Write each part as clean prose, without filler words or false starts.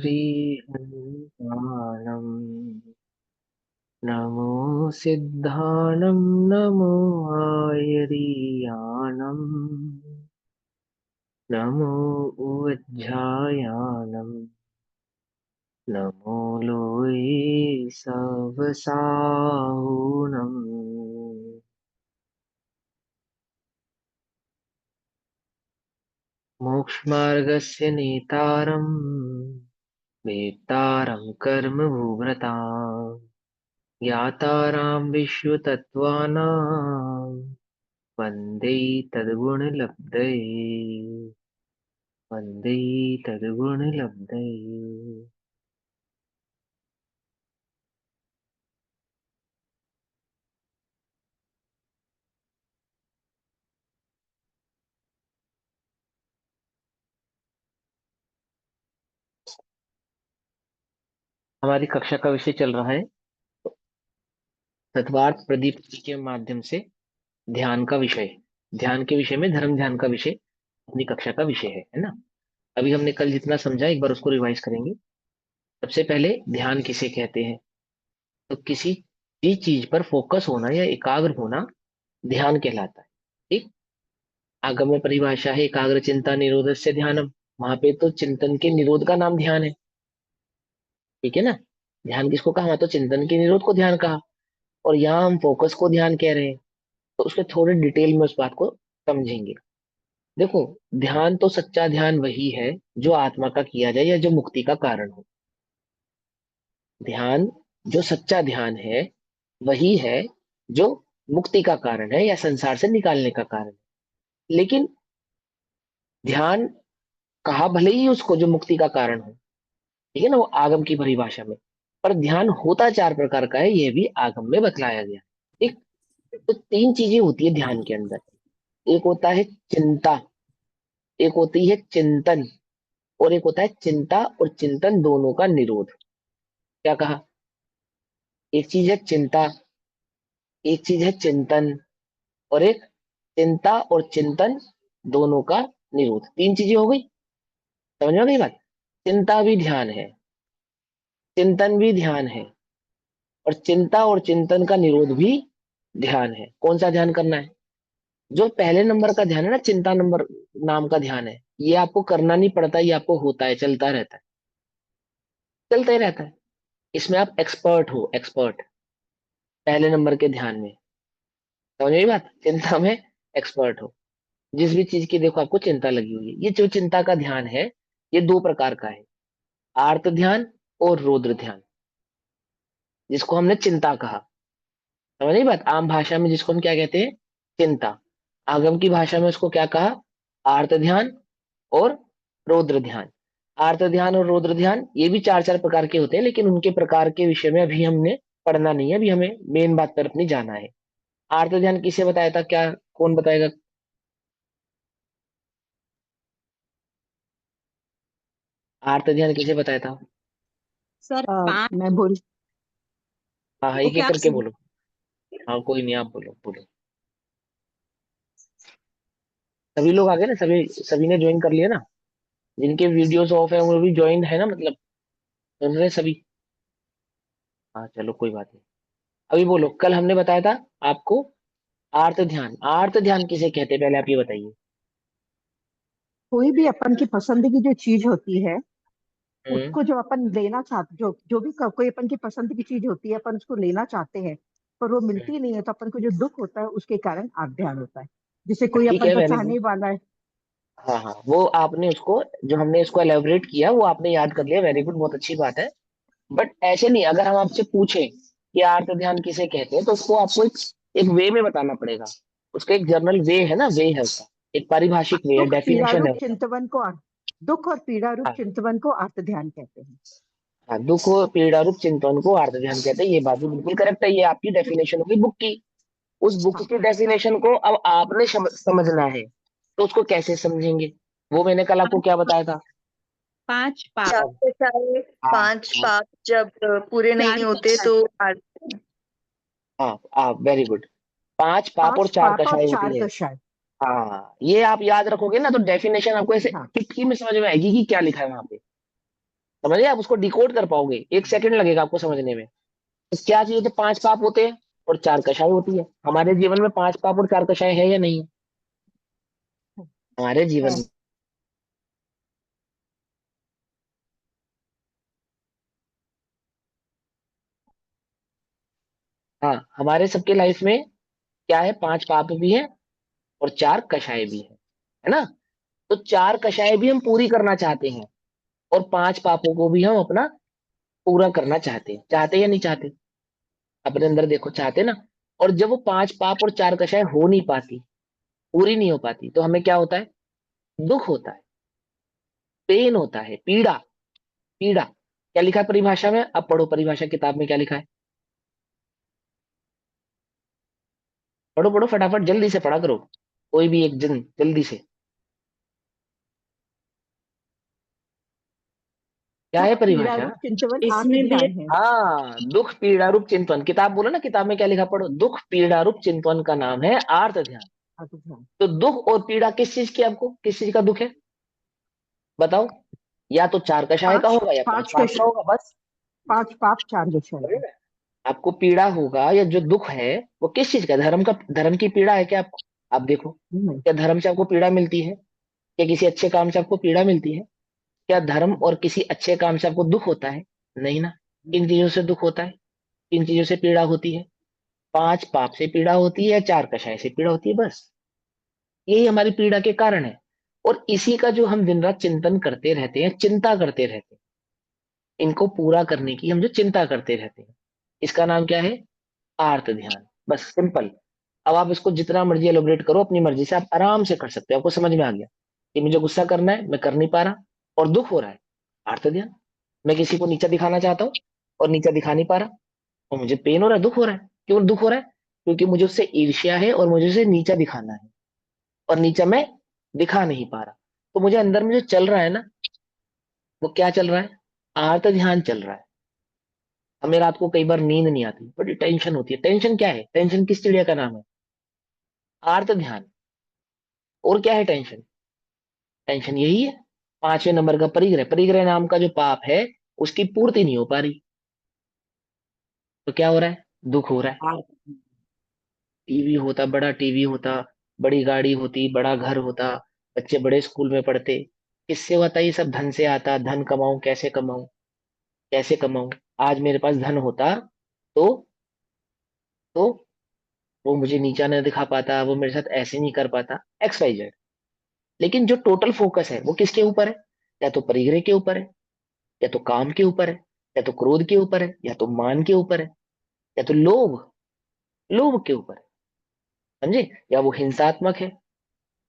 हरिहन्ताणम् नमो सिद्धाणं नमो आयरीयाणम् नमो उज्जायाणम् नमो लोये सवसाहुणम् मोक्षमार्गस्य नेतारम् वेत्तारं कर्मभूव्रताम् ज्ञातारां विश्वतत्त्वानां वन्दे तद्गुणलब्धये वन्दे तद्गुणलब्धये। हमारी कक्षा का विषय चल रहा है तत्वार्थ प्रदीप के माध्यम से ध्यान का विषय। ध्यान के विषय में धर्म ध्यान का विषय अपनी कक्षा का विषय है ना। अभी हमने कल जितना समझा एक बार उसको रिवाइज करेंगे। सबसे पहले ध्यान किसे कहते हैं? तो किसी भी चीज पर फोकस होना या एकाग्र होना ध्यान कहलाता है। ठीक। आगम में परिभाषा है एकाग्र चिंता निरोधस्य ध्यानम। वहां पे तो चिंतन के निरोध का नाम ध्यान है। ठीक है ना। ध्यान किसको कहा? तो चिंतन के निरोध को ध्यान कहा। और यहाँ हम फोकस को ध्यान कह रहे हैं। तो उसके थोड़े डिटेल में उस बात को समझेंगे। देखो, ध्यान तो सच्चा ध्यान वही है जो आत्मा का किया जाए या जो मुक्ति का कारण हो। ध्यान जो सच्चा ध्यान है वही है जो मुक्ति का कारण है या संसार से निकालने का कारण है। लेकिन ध्यान कहा भले ही उसको जो मुक्ति का कारण हो, ठीक है ना, वो आगम की परिभाषा में। पर ध्यान होता चार प्रकार का है, यह भी आगम में बतलाया गया। ठीक। तो तीन चीजें होती है ध्यान के अंदर। एक होता है चिंता, एक होती है चिंतन, और एक होता है चिंता और चिंतन दोनों का निरोध। क्या कहा? एक चीज है चिंता, एक चीज है चिंतन, और एक चिंता और चिंतन दोनों का निरोध। तीन चीजें हो गई। समझ में आ गई बात? चिंता भी ध्यान है, चिंतन भी ध्यान है, और चिंता और चिंतन का निरोध भी ध्यान है। कौन सा ध्यान करना है? जो पहले नंबर का ध्यान है ना, चिंता नंबर नाम का ध्यान है, ये आपको करना नहीं पड़ता, ये आपको होता है, चलता रहता है, चलता ही रहता है। इसमें आप एक्सपर्ट हो, एक्सपर्ट पहले नंबर के ध्यान में। समझ में बात? चिंता में एक्सपर्ट हो। जिस भी चीज की देखो आपको चिंता लगी हुई है। ये जो चिंता का ध्यान है ये दो प्रकार का है, आर्त ध्यान और रौद्र ध्यान, जिसको हमने चिंता कहा। समझ नहीं बात? आम भाषा में जिसको हम क्या कहते हैं? चिंता। आगम की भाषा में उसको क्या कहा? आर्त ध्यान और रौद्र ध्यान। आर्त ध्यान और रौद्र ध्यान ये भी चार चार प्रकार के होते हैं, लेकिन उनके प्रकार के विषय में अभी हमने पढ़ना नहीं है। अभी हमें मेन बात पर अपनी जाना है। आर्त ध्यान किसे बताया था? क्या कौन बताएगा? आर्त ध्यान किसे बताया था? सर पांच मैं बोल हाँ हाँ, को एक एक क्या करके बोलो। हाँ कोई नहीं, आप बोलो बोलो। सभी लोग आ गए ना? सभी सभी ने ज्वाइन कर लिया ना? जिनके वीडियोस ऑफ है वो भी ज्वाइन है ना, मतलब सुन रहे हैं सभी? हाँ चलो कोई बात नहीं। अभी बोलो, कल हमने बताया था आपको आर्त ध्यान। आर्त ध्यान किसे कहते हैं पहले आप ये बताइए। कोई भी अपन की पसंद की जो चीज होती है हम्म। उसको जो अपन लेना चाहते, जो जो भी कोई अपन की पसंद की चीज होती है अपन उसको लेना चाहते हैं पर वो हम्म। मिलती नहीं है, तो अपन को जो दुख होता है उसके कारण आर्त ध्यान होता है। जैसे कोई ठीक अपन है, को वेरी चाहने गुड। वाला है। हाँ हाँ, वो आपने उसको, जो हमने इसको एलेबरेट किया वो आपने याद कर लिया, वेरी गुड, बहुत अच्छी बात है। बट ऐसे नहीं, अगर हम आपसे पूछें कि आर्त ध्यान किसे कहते हैं तो उसको आपको एक वे में बताना पड़ेगा। उसका एक जर्नल वे है ना, वे है उसका, एक पारिभाषिक वे है, दुख पीड़ा डेफिनेशन है रूप उसका। चिंतवन को दुख और पीड़ा रूप हाँ चिंतवन को आर्त ध्यान कहते हैं। हाँ, दुख और पीड़ा रूप चिंतन को आर्त ध्यान कहते हैं। ये बात भी बिल्कुल करेक्ट है, ये आपकी डेफिनेशन होगी बुक की। उस बुक हाँ, की डेफिनेशन को अब आपने समझना है, तो उसको कैसे समझेंगे? वो मैंने कल आपको क्या बताया था? पांच पाप अब चार चाहे हाँ पांच पाप जब पूरे नहीं चार होते कक्षाएं। तो हाँ हाँ, वेरी गुड। पांच पाप और पांच चार पाप और कषाय चार होती है। कषाय। हाँ, ये आप याद रखोगे ना तो डेफिनेशन आपको ऐसे हाँ, टिटकी में समझ में आएगी कि क्या लिखा है वहां पे। समझिए, आप उसको डिकोड कर पाओगे, 1 सेकंड लगेगा आपको समझने में। तो क्या चाहिए, तो 5 पाप होते हैं और 4 कषाय होती है। हमारे जीवन में 5 पाप और 4 कषाय है या नहीं है? हमारे जीवन है। में, हाँ, हमारे सबके लाइफ में क्या है, 5 पाप भी है और 4 कषाय भी है ना? तो 4 कषाय भी हम पूरी करना चाहते हैं और 5 पापों को भी हम अपना पूरा करना चाहते हैं या नहीं चाहते? अपने अंदर देखो, चाहते ना। और जब वो 5 पाप और 4 कषाय हो नहीं पाती, पूरी नहीं हो पाती, तो हमें क्या होता है? दुख होता है, पेन होता है, पीड़ा। पीड़ा क्या लिखा है परिभाषा में? अब पढ़ो परिभाषा किताब में क्या लिखा है। पढ़ो पढ़ो फटाफट, जल्दी से पढ़ा करो, कोई भी एक जन जल्दी से। क्या है दुख पीड़ा परिभाषा? रूप चिंतवन आत्म इसमें भी ध्यान है। हाँ, दुख पीड़ा रूप चिंतन। किताब बोलो ना, किताब में क्या लिखा, पढ़ो। दुख पीड़ा रूप चिंतन का नाम है आर्त ध्यान। आत्म ध्यान। तो दुख और पीड़ा किस चीज की, आपको किस चीज का दुख है बताओ? या तो 4 कषाय का पांच होगा या पांच पांच पाप कश का होगा, बस। 5 पाप 4 विषय समझे है। ना? आपको पीड़ा होगा या जो दुख है वो किस चीज का, धर्म का, धर्म की पीड़ा है क्या आपको? आप देखो, नहीं। क्या धर्म से आपको पीड़ा मिलती है? क्या किसी अच्छे काम से आपको पीड़ा मिलती है? क्या धर्म और किसी अच्छे काम से आपको दुख होता है? नहीं ना। किन चीजों से दुख होता है, किन चीजों से पीड़ा होती है? 5 पाप से पीड़ा होती है या 4 कषाय से पीड़ा होती है, बस। यही हमारी पीड़ा के कारण है। और इसी का जो हम दिन रात चिंतन करते रहते हैं, चिंता करते रहते हैं, इनको पूरा करने की हम जो चिंता करते रहते हैं, इसका नाम क्या है? आर्त ध्यान। बस सिंपल। अब आप इसको जितना मर्जी एलोबरेट करो, अपनी मर्जी से आप आराम से कर सकते हो। आपको समझ में आ गया कि मुझे गुस्सा करना है, मैं कर नहीं पा रहा और दुख हो रहा है, आर्त ध्यान। मैं किसी को नीचा दिखाना चाहता हूँ और नीचा दिखा नहीं पा रहा, और मुझे पेन हो रहा है, दुख हो रहा है। क्यों दुख हो रहा है? क्योंकि मुझे उससे ईर्ष्या है और मुझे उसे नीचा दिखाना है, और नीचा मैं दिखा नहीं पा रहा। तो मुझे अंदर में जो चल रहा है ना, वो क्या चल रहा है? आर्त ध्यान चल रहा है। हमें रात को कई बार नींद नहीं आती, बड़ी टेंशन होती है। टेंशन क्या है? टेंशन किस चिड़िया का नाम है? आर्त ध्यान। और क्या है टेंशन? टेंशन यही है, 5वें नंबर का परिग्रह। परिग्रह नाम का जो पाप है, उसकी पूर्ति नहीं हो पा रही, तो क्या हो रहा है? दुख हो रहा है। हाँ, टीवी होता, बड़ा टीवी होता, बड़ी गाड़ी होती, बड़ा घर होता, बच्चे बड़े स्कूल में पढ़ते, किससे होता ये सब? धन से आता। धन कमाऊं, कैसे कमाऊं, कैसे कमाऊं? आज मेरे पास धन होता तो तो वो मुझे नीचा नहीं दिखा पाता, वो मेरे साथ ऐसे नहीं कर पाता, एक्स वाई जेड। लेकिन जो टोटल फोकस है वो किसके ऊपर है? या तो परिग्रह के ऊपर है, या तो काम के ऊपर है, या तो क्रोध के ऊपर है, या तो मान के ऊपर है, या तो लोभ, लोभ के ऊपर है। समझे? या वो हिंसात्मक है,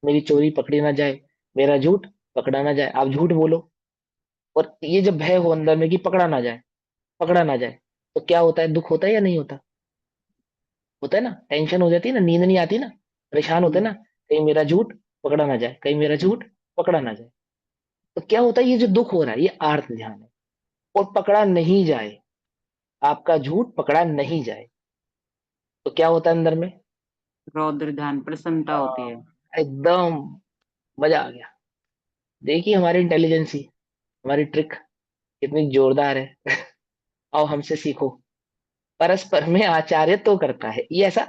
मेरी चोरी पकड़ी ना जाए, मेरा झूठ पकड़ा ना जाए, आप झूठ बोलो। और ये जब भय हो अंदर में कि पकड़ा ना जाए, पकड़ा ना जाए, तो क्या होता है? दुख होता है या नहीं होता? होता है ना। टेंशन हो जाती है ना, नींद नहीं आती ना, परेशान होते हैं ना, कहीं मेरा झूठ पकड़ा ना जाए, कहीं मेरा झूठ पकड़ा ना जाए। तो क्या होता है? ये जो दुख हो रहा है, ये आर्त ध्यान है। और पकड़ा नहीं जाए, आपका झूठ पकड़ा नहीं जाए, तो क्या होता है अंदर में? रौद्र ध्यान प्रसन्नता होती है। एकदम मजा आ गया। देखिए हमारी इंटेलिजेंसी, हमारी ट्रिक कितनी जोरदार है। आओ हमसे सीखो। परस्पर में आचार्य तो करता है, ये ऐसा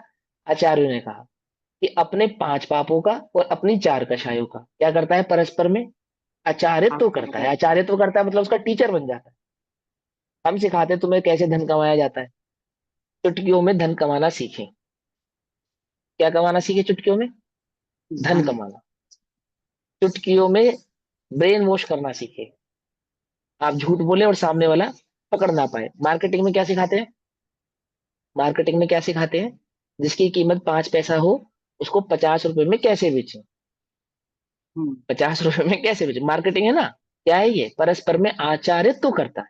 आचार्यों ने कहा कि अपने 5 पापों का और अपनी 4 कषायों का क्या करता है? परस्पर में आचार्य तो करता है। आचार्य तो करता है मतलब उसका टीचर बन जाता है। हम सिखाते हैं तुम्हें कैसे धन कमाया जाता है, चुटकियों में धन कमाना सीखें। क्या कमाना सीखे चुटकियों में? धन धन। कमाना। चुटकियों में ब्रेन वॉश करना सीखे, आप झूठ बोले और सामने वाला पकड़ ना पाए। मार्केटिंग में क्या सिखाते हैं? मार्केटिंग में क्या सिखाते हैं? जिसकी कीमत 5 पैसा हो, उसको 50 रुपए में कैसे बेचें। हम्म। 50 रुपए में कैसे बेचें, मार्केटिंग है ना। क्या है ये? परस्पर में आचार्य तो करता है।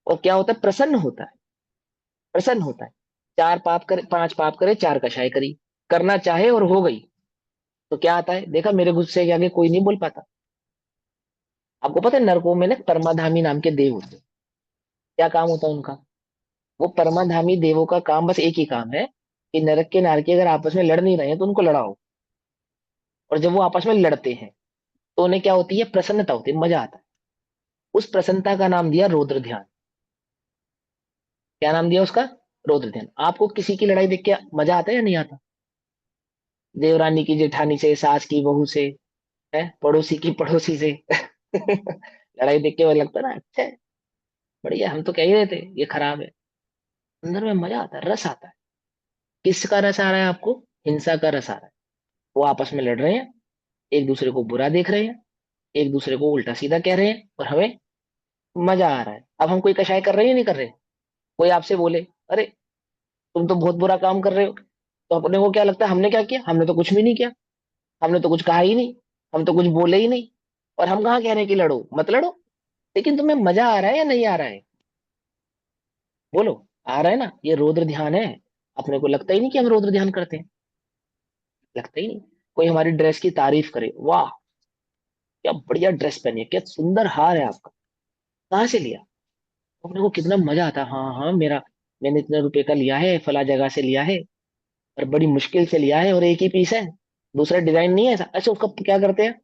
और क्या होता है? प्रसन्न होता है, प्रसन्न होता है। 4 पाप करे, 5 पाप करे, 4 कषाय करी, करना चाहे और हो गई, तो क्या आता है? देखा, मेरे गुस्से के आगे कोई नहीं बोल पाता। आपको पता है नरकों में ना परमाधामी नाम के देव होते हैं। क्या काम होता है उनका? वो परमाधामी देवों का काम बस एक ही काम है कि नरक के नारकी अगर आपस में लड़ नहीं रहे हैं तो उनको लड़ाओ। और जब वो आपस में लड़ते हैं तो उन्हें क्या होती है? प्रसन्नता होती है, मजा आता है। उस प्रसन्नता का नाम दिया रौद्र ध्यान। क्या नाम दिया उसका? रौद्र ध्यान। आपको किसी की लड़ाई देख के मजा आता है या नहीं आता? देवरानी की जेठानी से, सास की बहू से, है पड़ोसी की पड़ोसी से लड़ाई देख के वो लगता है ना, अच्छा है, बढ़िया, हम तो कह ही रहे थे ये खराब है। अंदर में मजा आता है, रस आता है। किसका रस आ रहा है आपको? हिंसा का रस आ रहा है। वो आपस में लड़ रहे हैं, एक दूसरे को बुरा देख रहे हैं, एक दूसरे को उल्टा सीधा कह रहे हैं, और हमें मजा आ रहा है। अब हम कोई कषाय कर रहे हैं या नहीं कर रहे? कोई आपसे बोले, अरे तुम तो बहुत बुरा काम कर रहे हो, तो अपने को क्या लगता है, हमने क्या किया? हमने तो कुछ भी नहीं किया, हमने तो कुछ कहा ही नहीं, हम तो कुछ बोले ही नहीं। और हम कहाँ कह रहे हैं कि लड़ो मत लड़ो, लेकिन तुम्हें मजा आ रहा है या नहीं आ रहा है? बोलो। आ रहा है ना? ये रौद्र ध्यान है। अपने को लगता ही नहीं कि हम रौद्र ध्यान करते हैं, लगता ही नहीं। कोई हमारी ड्रेस की तारीफ करे, वाह क्या बढ़िया ड्रेस पहनी है, क्या सुंदर हार है आपका, कहाँ से लिया? अपने को कितना मजा आता है, हाँ हाँ मेरा, मैंने इतने रुपए का लिया है, फला जगह से लिया है, और बड़ी मुश्किल से लिया है, और एक ही पीस है, दूसरा डिजाइन नहीं है ऐसा। अच्छा, उसका क्या करते हैं,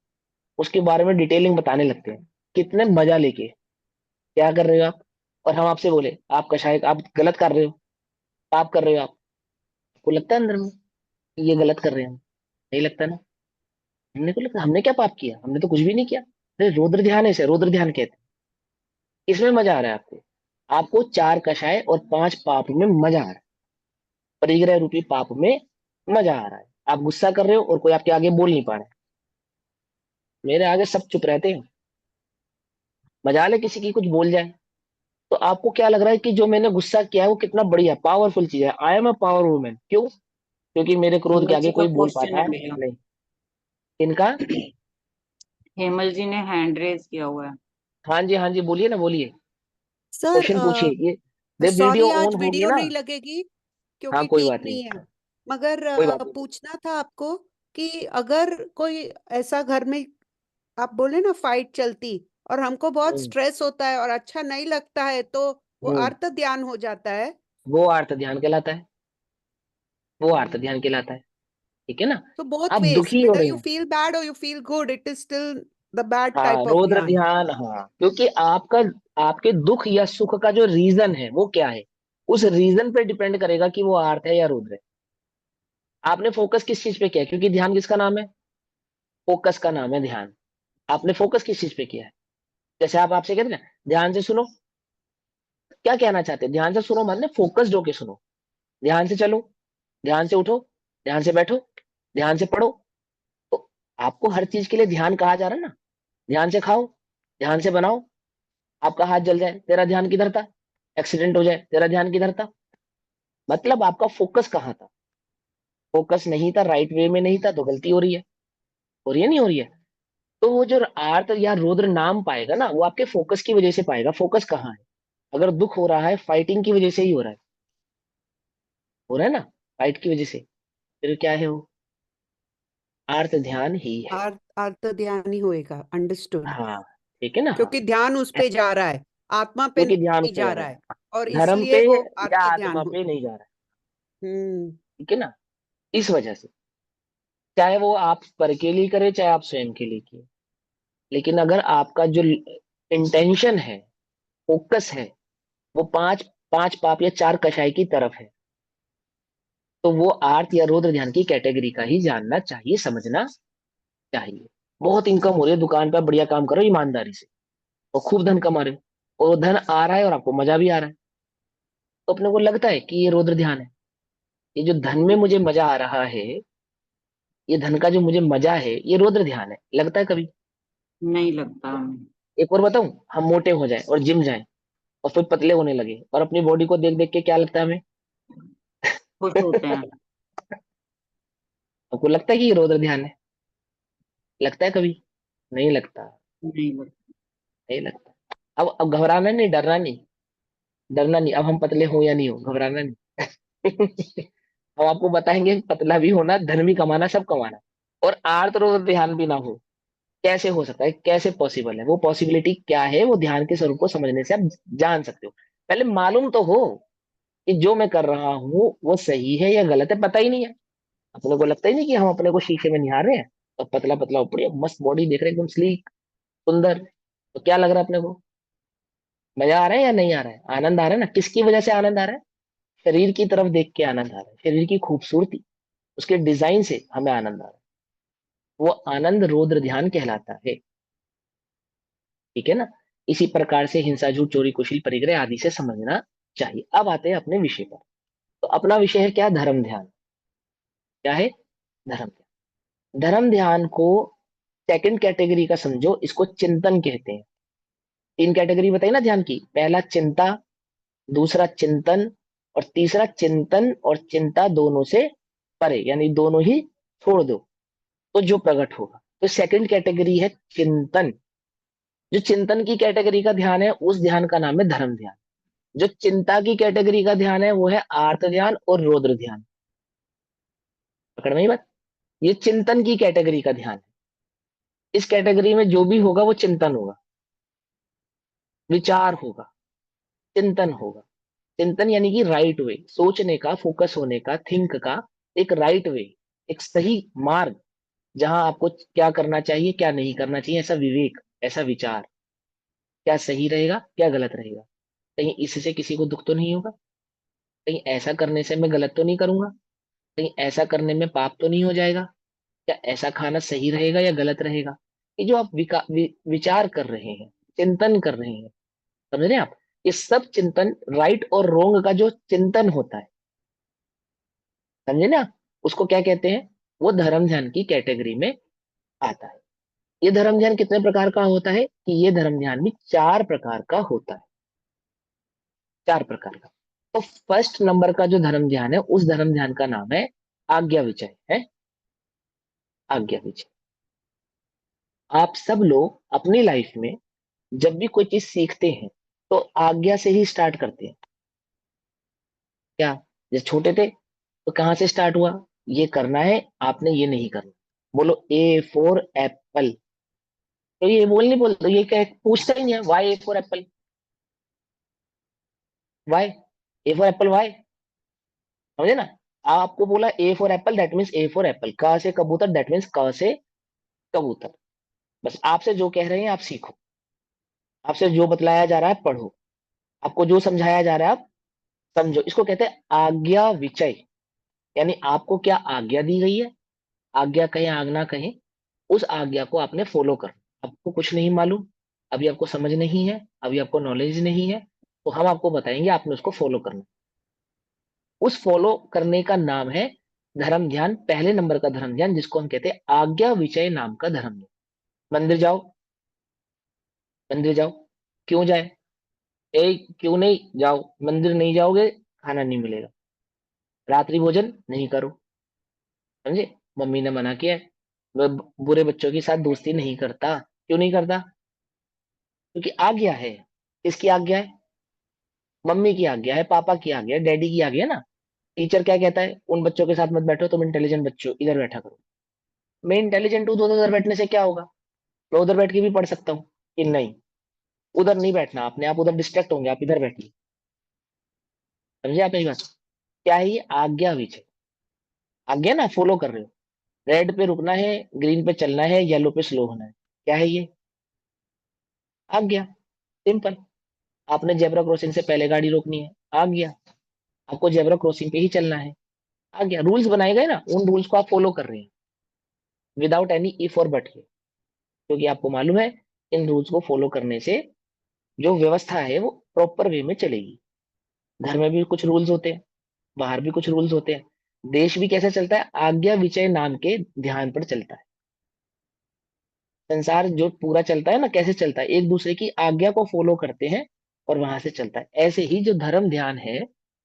उसके बारे में डिटेलिंग बताने लगते हैं, कितने मजा लेके। क्या कर रहे हो आप? और हम आपसे बोले आप शायद आप गलत कर रहे हो, पाप कर रहे हो आप, को लगता है अंदर में कि ये गलत कर रहे हैं हम? नहीं लगता ना। हमने को लगता, हमने क्या पाप किया? हमने तो कुछ भी नहीं किया। अरे रौद्र ध्यान है, इसे रौद्र ध्यान कहते हैं। इसमें मजा आ रहा है आपको? आपको 4 कषाय और 5 पाप में मजा आ रहा है, परिग्रह रूपी पाप में मजा आ रहा है। आप गुस्सा कर रहे हो और कोई आपके आगे बोल नहीं पा रहा है, मेरे आगे सब चुप रहते हैं, मजाल है किसी की कुछ बोल जाए, तो आपको क्या लग रहा है कि जो मैंने गुस्सा किया है वो कितना बढ़िया पावरफुल चीज है, I am a power women. क्यों? क्योंकि मेरे क्रोध के हेमल आगे जी का कोई बोल क्वेश्चन पाता है है भैया। नहीं। इनका? हेमल जी ने हैंड रेज किया हुआ है। हाँ जी हाँ जी, बोलिए ना, बोलिए, सर क्वेश्चन पूछिए। ये देख वीडियो सॉरी आज ऑन होगी वीडियो ना। नहीं लगेगी हाँ क्योंकि कोई ठीक बात नहीं, नहीं है। मगर कोई बात नहीं। पूछना था आपको कि अगर कोई ऐसा घर में आप बोले ना फाइट चलती और हमको बहुत हम्म स्ट्रेस होता है और अच्छा नहीं लगता है तो वो हम्म अर्थ ध्यान हो जाता है। वो आर्त ध्यान कहलाता है, वो आर्त हम्म। ध्यान कहलाता है। ठीक है ना? तो बोथ आप वेज दुखी हो whether रहे you हैं, feel bad or you feel good it is still the bad हाँ type of रौद्र ध्यान। ध्यान, हाँ क्योंकि आपका, आपके दुख या सुख का जो रीजन है वो क्या है, उस रीजन पे डिपेंड करेगा कि वो आर्त है या रुद्र है। आपने फोकस किस चीज पे किया है? क्योंकि ध्यान किसका नाम है? फोकस का नाम है ध्यान। आपने फोकस किस चीज पे किया है? जैसे आप आपसे कहते हैं ना, ध्यान से सुनो, क्या कहना चाहते हैं? ध्यान से सुनो मतलब फोकस होके सुनो, ध्यान से चलो, ध्यान से उठो, ध्यान से बैठो, ध्यान से पढ़ो। तो आपको हर चीज के लिए ध्यान कहा जा रहा है ना। ध्यान से खाओ, ध्यान से बनाओ। आपका हाथ जल जाए, तेरा ध्यान किधर था? एक्सीडेंट हो जाए, तेरा ध्यान किधर था? मतलब आपका फोकस कहाँ था? फोकस नहीं था, राइट वे में नहीं था, तो गलती हो रही है नहीं हो रही है? तो वो जो आर्त या रुद्र नाम पाएगा ना, वो आपके फोकस की वजह से पाएगा। फोकस कहाँ है? अगर दुख हो रहा है, फाइटिंग की वजह से ही हो रहा है, हो रहा है ना, फाइट की वजह से, फिर क्या है वो? आर्त ध्यान ही है। अर्थ अर्थ ध्यान ही होएगा। अंडरस्टूड। हाँ, ठीक है ना, हाँ। क्योंकि ध्यान उस पे जा रहा है, आत्मा पे क्योंकि ध्यान नहीं उस पे जा जा रहा रहा है है, और धर्म इसलिए पे वो या अर्थ ध्यान आत्मा हो। पे नहीं जा रहा है। हम्म। ठीक है ना? इस वजह से, चाहे वो आप पर के लिए करे, चाहे आप स्वयं के लिए किए, लेकिन अगर आपका जो इंटेंशन है, फोकस है, वो पांच पांच पाप या 4 कषाय की तरफ है, तो वो आर्त या रुद्र ध्यान की कैटेगरी का ही जानना चाहिए, समझना चाहिए। बहुत इनकम हो रही है, दुकान पे बढ़िया काम करो ईमानदारी से, और खूब धन कमा रहे हो, और वो धन आ रहा है और आपको मजा भी आ रहा है, तो अपने को लगता है कि ये रुद्र ध्यान है। ये जो धन में मुझे मजा आ रहा है, ये धन का जो मुझे मजा है, ये रुद्र ध्यान है, लगता है कभी? नहीं लगता हमें। एक और बताऊं, हम मोटे हो जाएं और जिम जाएं और फिर पतले होने लगे, और अपनी बॉडी को देख देख के क्या लगता है हमें? खुश होते हैं। आपको लगता है कि ये रुद्र ध्यान है? लगता है कभी? नहीं लगता, नहीं लगता। नहीं लगता। अब घबराना नहीं, डरना नहीं, डरना नहीं। अब हम पतले हो या नहीं हो, घबराना नहीं। हम आपको बताएंगे पतला भी होना, धन भी कमाना, सब कमाना, और आर्त रोग ध्यान भी ना हो, कैसे हो सकता है, कैसे पॉसिबल है? वो पॉसिबिलिटी क्या है, वो ध्यान के स्वरूप को समझने से आप जान सकते हो। पहले मालूम तो हो कि जो मैं कर रहा हूँ वो सही है या गलत है, पता ही नहीं है। अपने को लगता ही नहीं कि हम अपने को शीशे में निहार रहे हैं, और पतला पतला ऊपर मस्त बॉडी देख रहे हैं, एकदम स्लीक, सुंदर, तो क्या लग रहा है अपने को? मजा आ रहा है या नहीं आ रहा है? आनंद आ रहा है ना? किसकी वजह से आनंद आ रहा है? शरीर की तरफ देख के आनंद आ रहा है, शरीर की खूबसूरती, उसके डिजाइन से हमें आनंद आ रहा है। वो आनंद रौद्र ध्यान कहलाता है। ठीक है ना? इसी प्रकार से हिंसा, झूठ, चोरी, कुशील, परिग्रह आदि से समझना चाहिए। अब आते हैं अपने विषय पर। तो अपना विषय है क्या? धर्म ध्यान। क्या है? धर्म ध्यान। धर्म ध्यान को सेकंड कैटेगरी का समझो, इसको चिंतन कहते हैं। तीन कैटेगरी बताई ना ध्यान की। पहला चिंता, दूसरा चिंतन, और तीसरा चिंतन और चिंता दोनों से परे, यानी दोनों ही छोड़ दो तो जो प्रकट होगा। तो सेकंड कैटेगरी है चिंतन। जो चिंतन की कैटेगरी का ध्यान है उस ध्यान का नाम है धर्म ध्यान। जो चिंता की कैटेगरी का ध्यान है वो है आर्त ध्यान और रौद्र ध्यान। पकड़ में ही बात? ये चिंतन की कैटेगरी का ध्यान है। इस कैटेगरी में जो भी होगा वो चिंतन होगा, विचार होगा, चिंतन होगा। चिंतन यानी कि राइट वे, सोचने का, फोकस होने का, थिंक का एक राइट वे, एक सही मार्ग, जहां आपको क्या करना चाहिए, क्या नहीं करना चाहिए, ऐसा विवेक, ऐसा विचार, क्या सही रहेगा, क्या गलत रहेगा, कहीं इससे किसी को दुख तो नहीं होगा, कहीं ऐसा करने से मैं गलत तो नहीं करूंगा, कहीं ऐसा करने में पाप तो नहीं हो जाएगा, क्या ऐसा खाना सही रहेगा या गलत रहेगा। ये जो आप विचार कर रहे हैं, चिंतन कर रहे हैं, समझ रहे हैं आप? ये सब चिंतन, राइट और रोंग का जो चिंतन होता है, समझे ना? उसको क्या कहते हैं? वो धर्म ध्यान की कैटेगरी में आता है। ये धर्म ध्यान कितने प्रकार का होता है? कि ये धर्म ध्यान भी 4 प्रकार का होता है। 4 प्रकार का। तो फर्स्ट नंबर का जो धर्म ध्यान है उस धर्म ध्यान का नाम है आज्ञा विचय है। आज्ञा विचय। आप सब लोग अपनी लाइफ में जब भी कोई चीज सीखते हैं तो आज्ञा से ही स्टार्ट करते हैं। क्या? जब छोटे थे तो कहाँ से स्टार्ट हुआ? ये करना है आपने, ये नहीं करना। बोलो ए फॉर एप्पल, तो ये बोल नहीं बोलते, ये क्या पूछता ही नहीं है, why A for apple, why A for apple, why. समझे ना? आपको बोला A for apple, that means A for apple. क से कबूतर, दैट मीन्स क से कबूतर। बस आपसे जो कह रहे हैं आप सीखो, आपसे जो बतलाया जा रहा है पढ़ो, आपको जो समझाया जा रहा है आप समझो। इसको कहते हैं आज्ञा विचय। यानी आपको क्या आज्ञा दी गई है, आज्ञा कहें आज्ञा कहें, उस आज्ञा को आपने फॉलो कर। आपको कुछ नहीं मालूम, अभी आपको समझ नहीं है, अभी आपको नॉलेज नहीं है, तो हम आपको बताएंगे, आपने उसको फॉलो करना। उस फॉलो करने का नाम है धर्म ध्यान। पहले नंबर का धर्म ध्यान जिसको हम कहते हैं आज्ञा विचय नाम का धर्म ध्यान। मंदिर जाओ, मंदिर जाओ, क्यों जाए? ए क्यों नहीं जाओ? मंदिर नहीं जाओगे खाना नहीं मिलेगा, रात्रि भोजन नहीं करो, समझे? मम्मी ने मना किया है। वह बुरे बच्चों के साथ दोस्ती नहीं करता। क्यों नहीं करता? क्योंकि आज्ञा है। किसकी आज्ञा है? मम्मी की आज्ञा है, पापा की आज्ञा है, डैडी की आज्ञा है ना। टीचर क्या कहता है? उन बच्चों के साथ मत बैठो, तुम इंटेलिजेंट बच्चों, इधर बैठा करो। मैं इंटेलिजेंट हूँ तो उधर बैठने से क्या होगा? मैं उधर बैठ के भी पढ़ सकता हूँ। कि नहीं, उधर नहीं बैठना आपने, आप उधर डिस्ट्रैक्ट होंगे, आप इधर बैठिए। समझे आप मेरी बात? क्या है ये? आज्ञा विचय। आज्ञा ना फॉलो कर रहे हो, रेड पे रुकना है, ग्रीन पे चलना है, येलो पे स्लो होना है। क्या है ये? आज्ञा। सिंपल। आपने जेब्रा क्रॉसिंग से पहले गाड़ी रोकनी है, आज्ञा। आपको जेब्रा क्रॉसिंग पे ही चलना है, आज्ञा। रूल्स बनाए गए ना, उन रूल्स को आप फॉलो कर रहे हैं विदाउट एनी इफ और बट के, क्योंकि आपको मालूम है इन रूल्स को फॉलो करने से जो व्यवस्था है वो प्रॉपर वे में चलेगी। घर में भी कुछ रूल्स होते हैं, बाहर भी कुछ रूल्स होते हैं। देश भी कैसे चलता है? आज्ञा विचय नाम के ध्यान पर चलता है। संसार जो पूरा चलता है ना, कैसे चलता है? एक दूसरे की आज्ञा को फॉलो करते हैं और वहां से चलता है। ऐसे ही जो धर्म ध्यान है,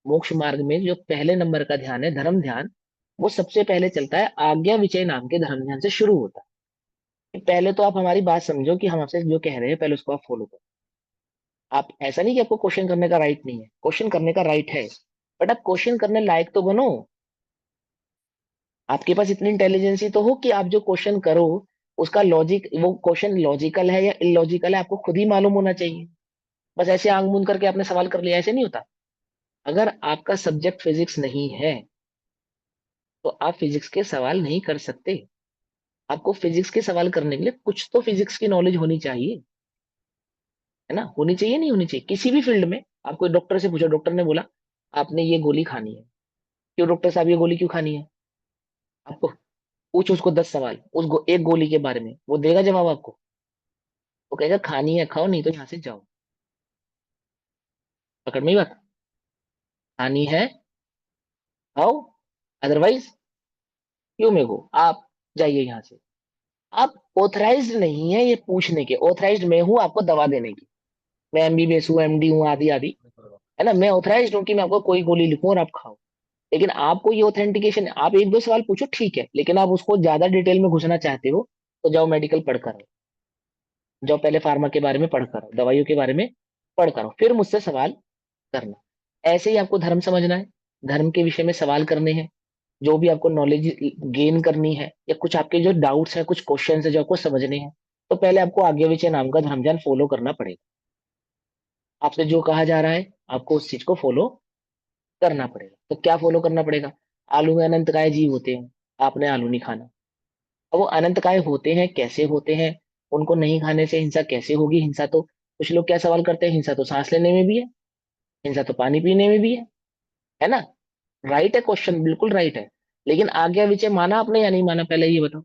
मोक्ष मार्ग में जो पहले नंबर का ध्यान है धर्म ध्यान, वो सबसे पहले चलता है आज्ञा विचय नाम के धर्म ध्यान से शुरू होता है। पहले तो आप हमारी बात समझो कि हम आपसे जो कह रहे हैं पहले उसको आप फॉलो करो। आप ऐसा नहीं कि आपको क्वेश्चन करने का राइट नहीं है, क्वेश्चन करने का राइट है, बट आप क्वेश्चन करने लायक तो बनो। आपके पास इतनी इंटेलिजेंसी तो हो कि आप जो क्वेश्चन करो उसका लॉजिक, वो क्वेश्चन लॉजिकल है या इलॉजिकल है, आपको खुद ही मालूम होना चाहिए। बस ऐसे आंख मूंद करके आपने सवाल कर लिया, ऐसे नहीं होता। अगर आपका सब्जेक्ट फिजिक्स नहीं है तो आप फिजिक्स के सवाल नहीं कर सकते। आपको फिजिक्स के सवाल करने के लिए कुछ तो फिजिक्स की नॉलेज होनी चाहिए। है ना, होनी चाहिए नहीं होनी चाहिए किसी भी फील्ड में। आप कोई डॉक्टर से पूछो, डॉक्टर ने बोला आपने ये गोली खानी है, क्यों डॉक्टर साहब ये गोली क्यों खानी है आपको, पूछो उसको 10 सवाल एक गोली के बारे में, वो देगा जवाब आपको? वो कहेगा खानी है खाओ, नहीं तो यहाँ से जाओ। पकड़ में ही बात, खानी है खाओ, अदरवाइज क्यों में हो आप, जाइए यहाँ से। आप ऑथराइज्ड नहीं है ये पूछने के, ऑथराइज्ड मैं हूँ आपको दवा देने की, मैं एमबीबीएस हूँ, एमडी हूँ, आदि आदि, है ना, मैं ऑथराइज्ड हूँ कि मैं आपको कोई गोली लिखूं और आप खाओ। लेकिन आपको ये ऑथेंटिकेशन, आप एक दो सवाल पूछो ठीक है, लेकिन आप उसको ज्यादा डिटेल में घुसना चाहते हो तो जाओ मेडिकल पढ़कर आओ, जाओ पहले फार्मा के बारे में पढ़कर आओ, दवाइयों के बारे में पढ़कर आओ, फिर मुझसे सवाल करना। ऐसे ही आपको धर्म समझना है, धर्म के विषय में सवाल करने हैं, जो भी आपको नॉलेज गेन करनी है, या कुछ आपके जो डाउट्स हैं, कुछ क्वेश्चन है जो आपको समझने हैं, तो पहले आपको आज्ञा विचय नाम का धर्म ज्ञान फॉलो करना पड़ेगा। आपसे जो कहा जा रहा है आपको उस चीज को फॉलो करना पड़ेगा। तो क्या फॉलो करना पड़ेगा? आलू में अनंत काय जीव होते हैं, आपने आलू नहीं खाना। अब वो अनंत काय होते हैं, कैसे होते हैं, उनको नहीं खाने से हिंसा कैसे होगी? हिंसा तो कुछ लोग क्या सवाल करते हैं, हिंसा तो सांस लेने में भी है, हिंसा तो पानी पीने में भी है ना? राइट है क्वेश्चन, बिल्कुल राइट है। लेकिन आज्ञा विचय माना आपने या नहीं माना, पहले ये बताओ।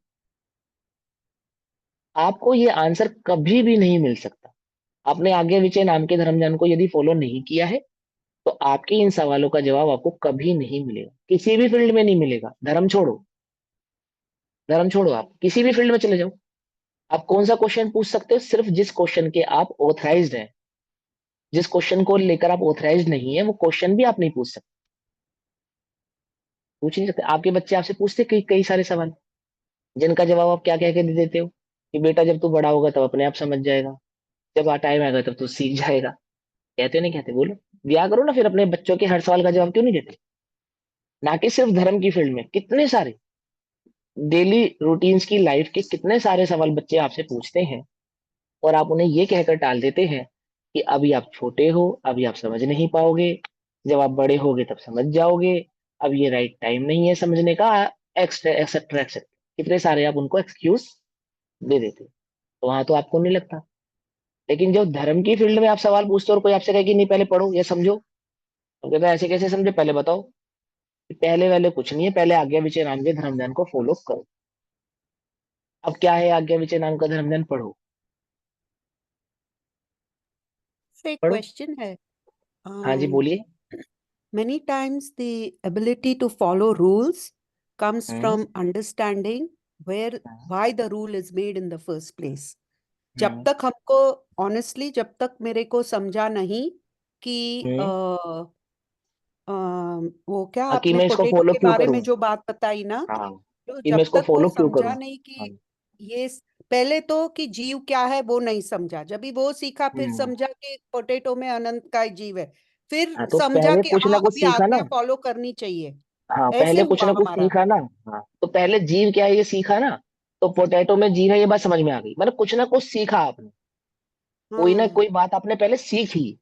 आपको ये आंसर कभी भी नहीं मिल सकता। आपने आज्ञा विचय नाम के धर्म ज्ञान को यदि फॉलो नहीं किया है तो आपके इन सवालों का जवाब आपको कभी नहीं मिलेगा, किसी भी फील्ड में नहीं मिलेगा। धर्म छोड़ो, धर्म छोड़ो, आप किसी भी फील्ड में चले जाओ, आप कौन सा क्वेश्चन पूछ सकते हो? सिर्फ जिस क्वेश्चन के आप ऑथराइज्ड हैं, जिस क्वेश्चन को लेकर आप ऑथराइज्ड नहीं है वो क्वेश्चन भी आप नहीं पूछ सकते, पूछ नहीं सकते। आपके बच्चे आपसे पूछते कई कई सारे सवाल, जिनका जवाब आप क्या कह के दे देते हो कि बेटा जब तू बड़ा होगा तब अपने आप समझ जाएगा, जब टाइम आएगा तब तू सीख जाएगा। कहते हो नहीं कहते? बोलो, दिया करो ना फिर अपने बच्चों के हर सवाल का जवाब क्यों नहीं देते? ना कि सिर्फ धर्म की फील्ड में, कितने सारे डेली रूटीन्स की लाइफ के कितने सारे सवाल बच्चे आपसे पूछते हैं और आप उन्हें ये कहकर टाल देते हैं कि अभी आप छोटे हो, अभी आप समझ नहीं पाओगे, जब आप बड़े होगे तब समझ जाओगे, अब ये राइट टाइम नहीं है समझने का, एक्स्ट्रा एक्सेट्रा एक्सेट्रा, कितने सारे आप उनको एक्सक्यूज दे देते हो। तो वहां तो आपको नहीं लगता। लेकिन जब धर्म की फील्ड में आप सवाल पूछते हो और कोई आपसे कहे कि नहीं पहले पढ़ो या समझो, तो कहते हैं ऐसे कैसे समझे, पहले बताओ। कि पहले वाले कुछ नहीं है, पहले आज्ञा विचय नाम के धर्म ज्ञान को फॉलो करो। अब क्या है आज्ञा विचय नाम का धर्म ज्ञान? पढ़ो, तो एक पढ़ो। क्वेश्चन है। हाँ जी बोलिए। Many times the ability to follow rules comes hmm from understanding where why the rule is made in the first place. जब हम्म तक हमको ऑनेस्टली, जब तक मेरे को समझा नहीं कि हम्म वो क्या कि आपने मैं इसको पोटैटो फॉलो के क्यों बारे में करूं। जो बात बताई ना, हाँ, तो कि मैं जब इसको तक वो फॉलो क्यों समझा करूं। नहीं हाँ। कि ये पहले तो कि जीव क्या है वो नहीं समझा, जब भी वो सीखा फिर हम्म समझा कि पोटैटो में अनंत का जीव है, फिर हाँ, तो समझा पहले कि कुछ हाँ ना कुछ अभी सीखा ना। आज्ञा फॉलो करनी चाहिए। हाँ, ऐसे पहले कुछ हुआ ना कुछ हमारा। सीखा ना। हाँ, तो पहले जीव क्या है ये सीखा ना, तो पोटैटो में जीव है ये बात समझ में आ गई, मतलब कुछ ना कुछ सीखा आपने, कोई ना हाँ कोई बात आपने पहले सीखी,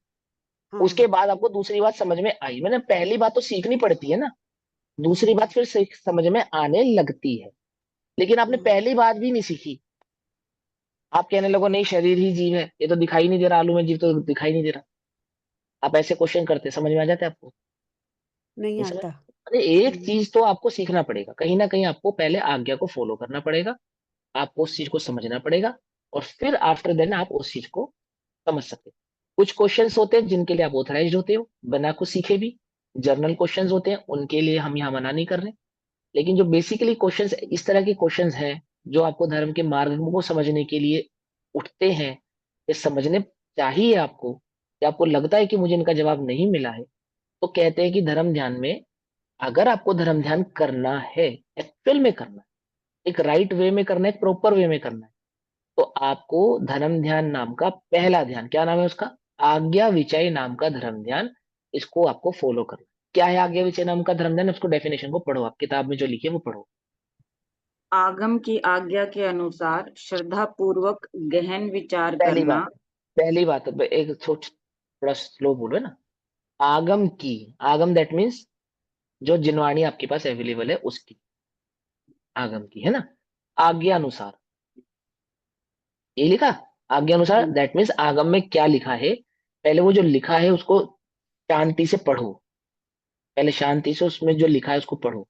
उसके हाँ बाद आपको दूसरी बात समझ में आई। मैंने पहली बात तो सीखनी पड़ती है ना, दूसरी हाँ बात फिर समझ में आने लगती है। लेकिन आपने हाँ पहली बात भी नहीं सीखी, आप कहने लगो नहीं शरीर ही जीव है, ये तो दिखाई नहीं दे रहा, आलू में जीव तो दिखाई नहीं दे रहा। आप ऐसे क्वेश्चन करते, समझ में आ जाते आपको? नहीं नहीं समझ। आता। अरे एक चीज तो आपको सीखना पड़ेगा, कहीं ना कहीं आपको पहले आज्ञा को फॉलो करना पड़ेगा, आपको उस चीज को समझना पड़ेगा, और फिर आफ्टर देन आप उस चीज को समझ सकते हो। कुछ क्वेश्चंस होते हैं जिनके लिए आप ऑथराइज्ड होते हो बिना कुछ सीखे भी, जर्नल क्वेश्चंस होते हैं उनके लिए हम यहाँ मना नहीं कर रहे। लेकिन जो बेसिकली क्वेश्चंस इस तरह के क्वेश्चंस हैं जो आपको धर्म के मार्ग को समझने के लिए उठते हैं, ये समझने चाहिए आपको, कि आपको लगता है कि मुझे इनका जवाब नहीं मिला है, तो कहते हैं कि धर्म ध्यान में, अगर आपको धर्म ध्यान करना है, एक्चुअल में करना है, एक राइट वे में करना है, एक प्रॉपर वे में करना है, तो आपको धर्म ध्यान नाम का पहला ध्यान, क्या नाम है उसका? आज्ञा विचय नाम का धर्म ध्यान, इसको आपको फॉलो करना। क्या है आज्ञा विचय नाम का धर्म ध्यान? उसको डेफिनेशन को पढ़ो, आप किताब में जो लिखी है वो पढ़ो। आगम की आज्ञा के अनुसार श्रद्धा पूर्वक गहन विचार पहली करना। बात, पहली बात एक थोड़ा स्लो बोलो ना। आगम की, आगम दैट मीन्स जो जिनवाणी आपके पास अवेलेबल है उसकी, आगम की, है ना? आज्ञा अनुसार, ये लिखा। आज्ञा अनुसार दैट मीन्स आगम में क्या लिखा है, पहले वो जो लिखा है उसको शांति से पढ़ो, पहले शांति से उसमें जो लिखा है उसको पढ़ो,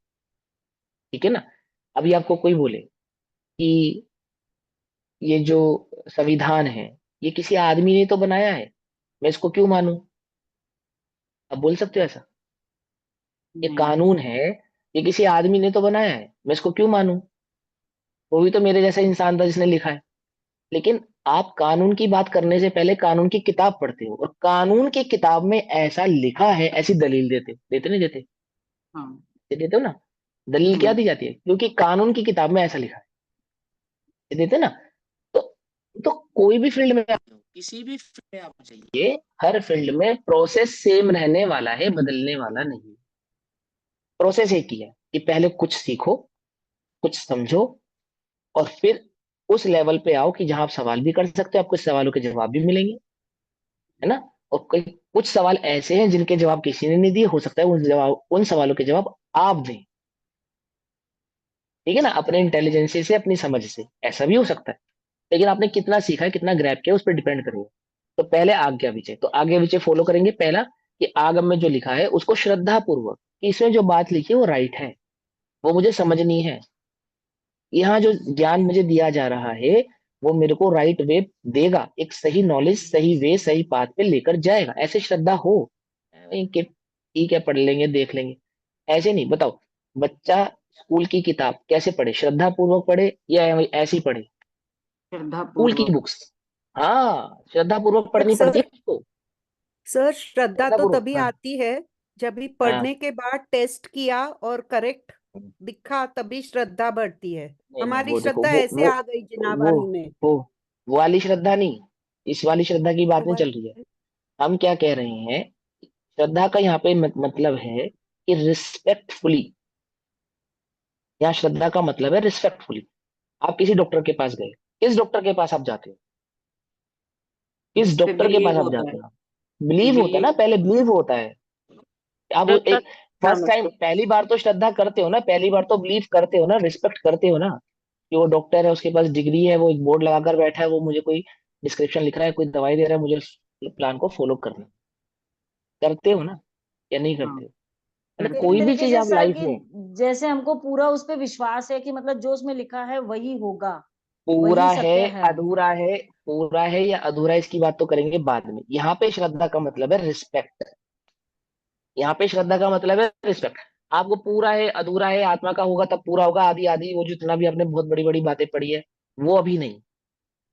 ठीक है ना। अभी आपको कोई बोले कि ये जो संविधान है ये किसी आदमी ने तो बनाया है, मैं इसको क्यों मानूं? आप बोल सकते हो ऐसा? ये नहीं। कानून है, ये किसी आदमी ने तो बनाया है, मैं इसको क्यों मानूं? वो भी तो मेरे जैसा इंसान था जिसने लिखा है। लेकिन आप कानून की बात करने से पहले कानून की किताब पढ़ते हो, और कानून की किताब में ऐसा लिखा है ऐसी दलील देते हो, देते नहीं देते? हाँ। देते हो ना। दलील क्या दी जाती है? क्योंकि कानून की किताब में ऐसा लिखा है, ये देते ना। तो तो कोई भी फील्ड में आप जाओ, किसी भी फील्ड में आप जाइए, हर फील्ड में प्रोसेस सेम रहने वाला है, बदलने वाला नहीं। प्रोसेस एक ही है कि पहले कुछ सीखो, कुछ समझो, और फिर उस लेवल पे आओ कि जहां आप सवाल भी कर सकते हो, आपको सवालों के जवाब भी मिलेंगे, है ना। और कोई कुछ सवाल ऐसे हैं जिनके जवाब किसी ने नहीं दिए, हो सकता है उन सवालों के जवाब आप दें, ठीक है ना, अपने इंटेलिजेंस से, अपनी समझ से, ऐसा भी हो सकता है। लेकिन आपने कितना सीखा है, कितना ग्रैब किया, उस पर डिपेंड करेगा। तो पहले आज्ञा विजय, तो आज्ञा विजय फॉलो करेंगे। पहला कि आगम में जो लिखा है उसको श्रद्धा पूर्वक, कि इसमें जो बात लिखी है वो राइट है, वो मुझे समझनी है, यहाँ जो ज्ञान मुझे दिया जा रहा है वो मेरे को राइट वे देगा, एक सही नॉलेज, सही वे, सही पाथ पे लेकर जाएगा, ऐसे श्रद्धा हो। नहीं कि ठीक है पढ़ लेंगे देख लेंगे, ऐसे नहीं। बताओ, बच्चा स्कूल की किताब कैसे पढ़े, श्रद्धा पूर्वक पढ़े या ऐसे ही पढ़े? श्रद्धा स्कूल की पूर्वक। बुक्स, हाँ श्रद्धा पूर्वक बट पढ़नी पड़ती सर, है उसको, श्रद्धा श्रद्धा तो पूर्वक, तभी हाँ। आती है जब भी हाँ पढ़ने के बाद टेस्ट किया और करेक्ट दिखा, तभी श्रद्धा बढ़ती है। नहीं नहीं, हमारी वो देखो, श्रद्धा ऐसे आ गई वो जिनावानी में। वो वो वाली श्रद्धा नहीं, इस वाली श्रद्धा की बात तो नहीं चल रही है। हम क्या कह रहे हैं, श्रद्धा का यहाँ पे मतलब है कि रिस्पेक्टफुली, यहाँ श्रद्धा का मतलब है रिस्पेक्टफुली। आप किसी डॉक्टर के पास गए, किस डॉक्टर के पास आप जाते हो? किस जिस पे डॉक्टर के पास बिलीव आप होता है। जाते हो? बिलीव होता है ना, बिलीव। पहले बिलीव होता है। आप श्रद्धा एक नाम फर्स्ट टाइम, उसको। पहली बार तो श्रद्धा करते हो ना, पहली बार तो बिलीव करते हो ना, रिस्पेक्ट करते हो ना, कि वो डॉक्टर है, उसके पास डिग्री है, वो एक बोर्ड लगाकर बैठा है, वो मुझे कोई डिस्क्रिप्शन लिख रहा है, कोई दवाई दे रहा है, मुझे उस प्लान को फॉलो करना है। करते हो ना, या नहीं हाँ, करते हो? मतलब करते एक कोई हैं। भी तरीके चीज से आप सर लाइफ कि में, जैसे हमको पूरा उस पे विश्वास है कि मतलब जो उसमें लिखा है वही होगा, पूरा वही है सत्य है। अधूरा है, पूरा है या अधूरा है, इसकी बात तो करेंगे बाद में। यहाँ पे श्रद्धा का मतलब है रिस्पेक्ट, यहाँ पे श्रद्धा का मतलब है रिस्पेक्ट। आपको पूरा है अधूरा है, आत्मा का होगा तब पूरा होगा, आदि आदि, वो जितना भी आपने बहुत बड़ी बड़ी बातें पढ़ी है, वो अभी नहीं।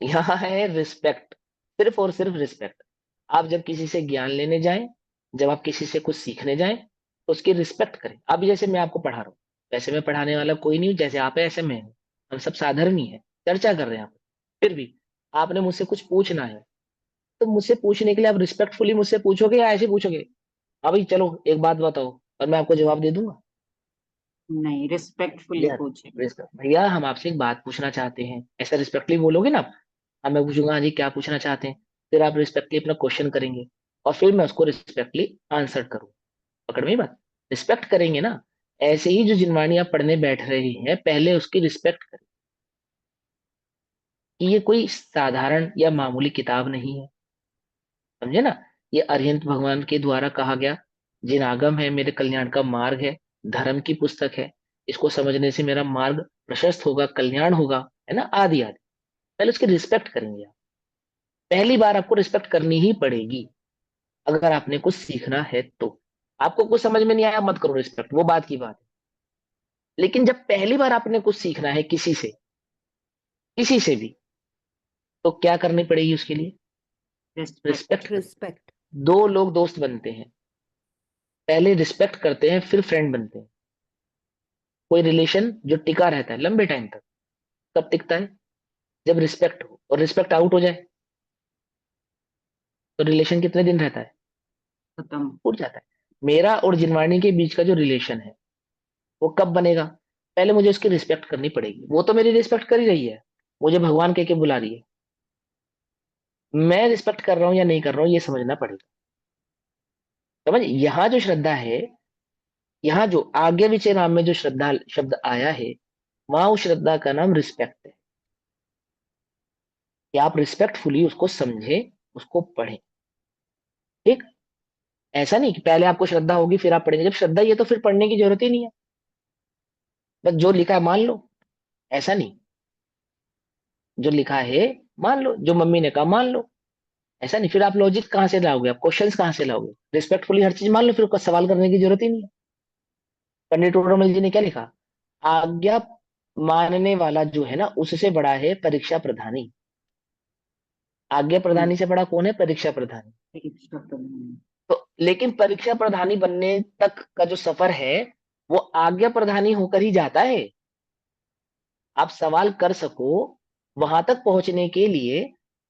यहाँ है रिस्पेक्ट, सिर्फ और सिर्फ रिस्पेक्ट। आप जब किसी से ज्ञान लेने जाएं, जब आप किसी से कुछ सीखने जाएं, तो उसकी रिस्पेक्ट करें। अब जैसे मैं आपको पढ़ा रहा हूँ, वैसे मैं पढ़ाने वाला कोई नहीं हूँ, जैसे आप है ऐसे मैं हूँ, हम सब साधारण ही है, चर्चा कर रहे हैं आप। फिर भी आपने मुझसे कुछ पूछना है, तो मुझसे पूछने के लिए आप रिस्पेक्टफुली मुझसे पूछोगे या ऐसे पूछोगे, हाँ भाई चलो एक बात बताओ, और मैं आपको जवाब दे दूंगा? नहीं, रिस्पेक्टफुली यार पूछेंगे। भैया हम आपसे एक बात पूछना चाहते हैं, ऐसा रिस्पेक्टफुली बोलोगे ना आप। हाँ मैं पूछूंगा, हाँ जी क्या पूछना चाहते हैं, फिर आप रिस्पेक्टली अपना क्वेश्चन करेंगे, और फिर मैं उसको रिस्पेक्टली आंसर करूँ। पकड़ में ही बात, रिस्पेक्ट करेंगे ना। ऐसे ही जो जिनवाणी आप पढ़ने बैठ रहे हैं, पहले उसकी रिस्पेक्ट करें, कि ये कोई साधारण या मामूली किताब नहीं है, समझे ना। ये अरिहंत भगवान के द्वारा कहा गया जिनागम है, मेरे कल्याण का मार्ग है, धर्म की पुस्तक है, इसको समझने से मेरा मार्ग प्रशस्त होगा, कल्याण होगा, है ना, आदि आदि। पहले उसकी रिस्पेक्ट करेंगे आप, पहली बार आपको रिस्पेक्ट करनी ही पड़ेगी अगर आपने कुछ सीखना है तो। आपको कुछ समझ में नहीं आया मत करो रिस्पेक्ट, वो बात की बात है। लेकिन जब पहली बार आपने कुछ सीखना है किसी से भी, तो क्या करनी पड़ेगी उसके लिए? Respect respect. करें। रिस्पेक्ट। दो लोग दोस्त बनते हैं, पहले रिस्पेक्ट करते हैं फिर फ्रेंड बनते हैं। कोई रिलेशन जो टिका रहता है लंबे टाइम तक, कब टिकता है? जब रिस्पेक्ट हो, और रिस्पेक्ट आउट हो जाए तो रिलेशन कितने दिन रहता है? खत्म। उठ जाता है। मेरा और जिनवाणी के बीच का जो रिलेशन है वो कब बनेगा? पहले मुझे उसकी रिस्पेक्ट करनी पड़ेगी, वो तो मेरी रिस्पेक्ट कर ही रही है, मुझे भगवान कह के बुला रही है, मैं रिस्पेक्ट कर रहा हूं या नहीं कर रहा हूं ये समझना पड़ेगा। समझ, यहाँ जो श्रद्धा है, यहाँ जो आज्ञा विचय नाम में जो श्रद्धा शब्द आया है, वहां उस श्रद्धा का नाम रिस्पेक्ट है। कि आप रिस्पेक्टफुली उसको समझे, उसको पढ़ें। ठीक। ऐसा नहीं कि पहले आपको श्रद्धा होगी फिर आप पढ़ेंगे, जब श्रद्धा ही है तो फिर पढ़ने की जरूरत ही नहीं है, बस जो लिखा है मान लो। ऐसा नहीं, जो लिखा है मान लो, जो मम्मी ने कहा मान लो। ऐसा नहीं, फिर आप लॉजिक कहाँ से लाओगे, आप क्वेश्चंस कहाँ से लाओगे? रिस्पेक्टफुली हर चीज मान लो, फिर उसका सवाल करने की जरूरत ही नहीं है। पंडित उड़ोमल जी ने क्या लिखा? आज्ञा मानने वाला जो है ना, उससे बड़ा है परीक्षा प्रधानी। आज्ञा प्रधानी से बड़ा कौन है? परीक्षा प्रधानी। तो लेकिन परीक्षा प्रधानी बनने तक का जो सफर है, वो आज्ञा प्रधानी होकर ही जाता है। आप सवाल कर सको, वहां तक पहुंचने के लिए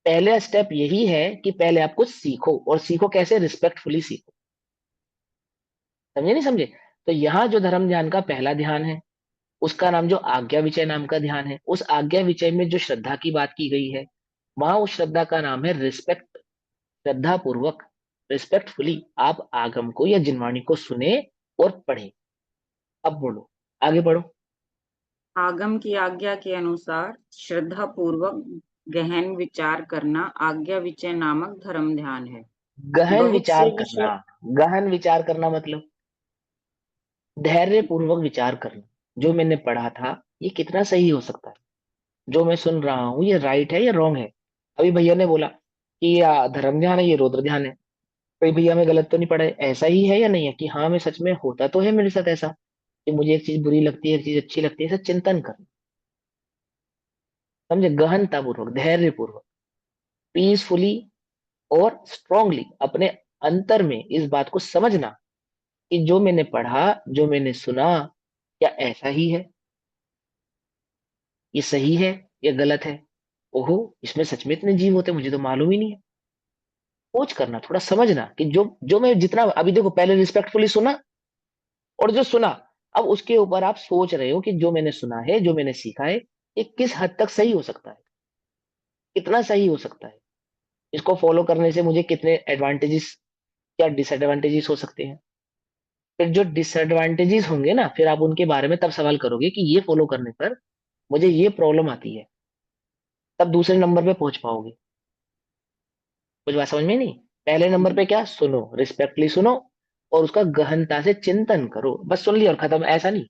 पहला स्टेप यही है कि पहले आप कुछ सीखो, और सीखो कैसे? रिस्पेक्टफुली सीखो। समझे नहीं समझे? तो यहाँ जो धर्म ध्यान का पहला ध्यान है, उसका नाम जो आज्ञा विचय नाम का ध्यान है, उस आज्ञा विचय में जो श्रद्धा की बात की गई है, वहां उस श्रद्धा का नाम है रिस्पेक्ट। श्रद्धा पूर्वक, रिस्पेक्टफुली आप आगम को या जिनवाणी को सुने और पढ़े। अब बोलो, आगे बढ़ो। आगम की आज्ञा के अनुसार श्रद्धा पूर्वक गहन विचार करना आज्ञा विचय नामक धर्म ध्यान है। गहन बहुत विचार से करना। विषय गहन विचार करना मतलब धैर्य पूर्वक विचार करना। जो मैंने पढ़ा था ये कितना सही हो सकता है, जो मैं सुन रहा हूँ ये राइट है या रॉन्ग है? अभी भैया ने बोला कि ये धर्म ध्यान है, ये रौद्र ध्यान है। कोई भैया मैं गलत तो नहीं पढ़ा है? ऐसा ही है या नहीं है कि हाँ मैं सच में होता तो है मेरे साथ ऐसा कि मुझे एक चीज बुरी लगती है, एक चीज अच्छी लगती है? ऐसा चिंतन करना, समझे? गहनता पूर्वक, धैर्य पूर्वक, पीसफुली और स्ट्रांगली अपने अंतर में इस बात को समझना कि जो मैंने पढ़ा, जो मैंने सुना, क्या ऐसा ही है, ये सही है या गलत है? ओहो, इसमें सच में इतने जीव होते हैं, मुझे तो मालूम ही नहीं है। खोज करना, थोड़ा समझना कि जो जो मैं जितना अभी देखो, पहले रिस्पेक्टफुली सुना, और जो सुना अब उसके ऊपर आप सोच रहे हो कि जो मैंने सुना है, जो मैंने सीखा है, ये किस हद तक सही हो सकता है, कितना सही हो सकता है, इसको फॉलो करने से मुझे कितने एडवांटेजेस या डिसएडवांटेजेस हो सकते हैं। फिर जो डिसएडवांटेजेस होंगे ना, फिर आप उनके बारे में तब सवाल करोगे कि ये फॉलो करने पर मुझे ये प्रॉब्लम आती है, तब दूसरे नंबर पे पहुंच पाओगे। कुछ बात समझ में नहीं? पहले नंबर पे क्या? सुनो, रिस्पेक्टली सुनो, और उसका गहनता से चिंतन करो। बस सुन लिया और खत्म, ऐसा नहीं।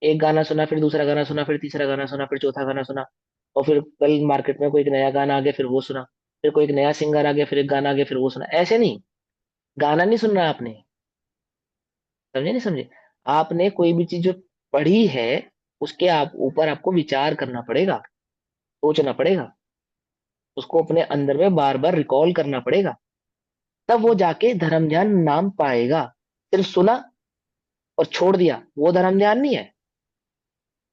एक गाना सुना, फिर दूसरा गाना सुना, फिर तीसरा गाना सुना, फिर चौथा गाना सुना, और फिर कल मार्केट में कोई एक नया गाना आ गया फिर वो सुना, फिर कोई एक नया सिंगर आ गया फिर एक गाना आ गया फिर वो सुना। ऐसे नहीं, गाना नहीं सुनना आपने। समझे नहीं समझे? आपने कोई भी चीज जो पढ़ी है, उसके आप ऊपर आपको विचार करना पड़ेगा, सोचना पड़ेगा, उसको अपने अंदर में बार बार रिकॉल करना पड़ेगा, तब वो जाके धर्म ध्यान नाम पाएगा। सिर्फ सुना और छोड़ दिया, वो धर्म ध्यान नहीं है।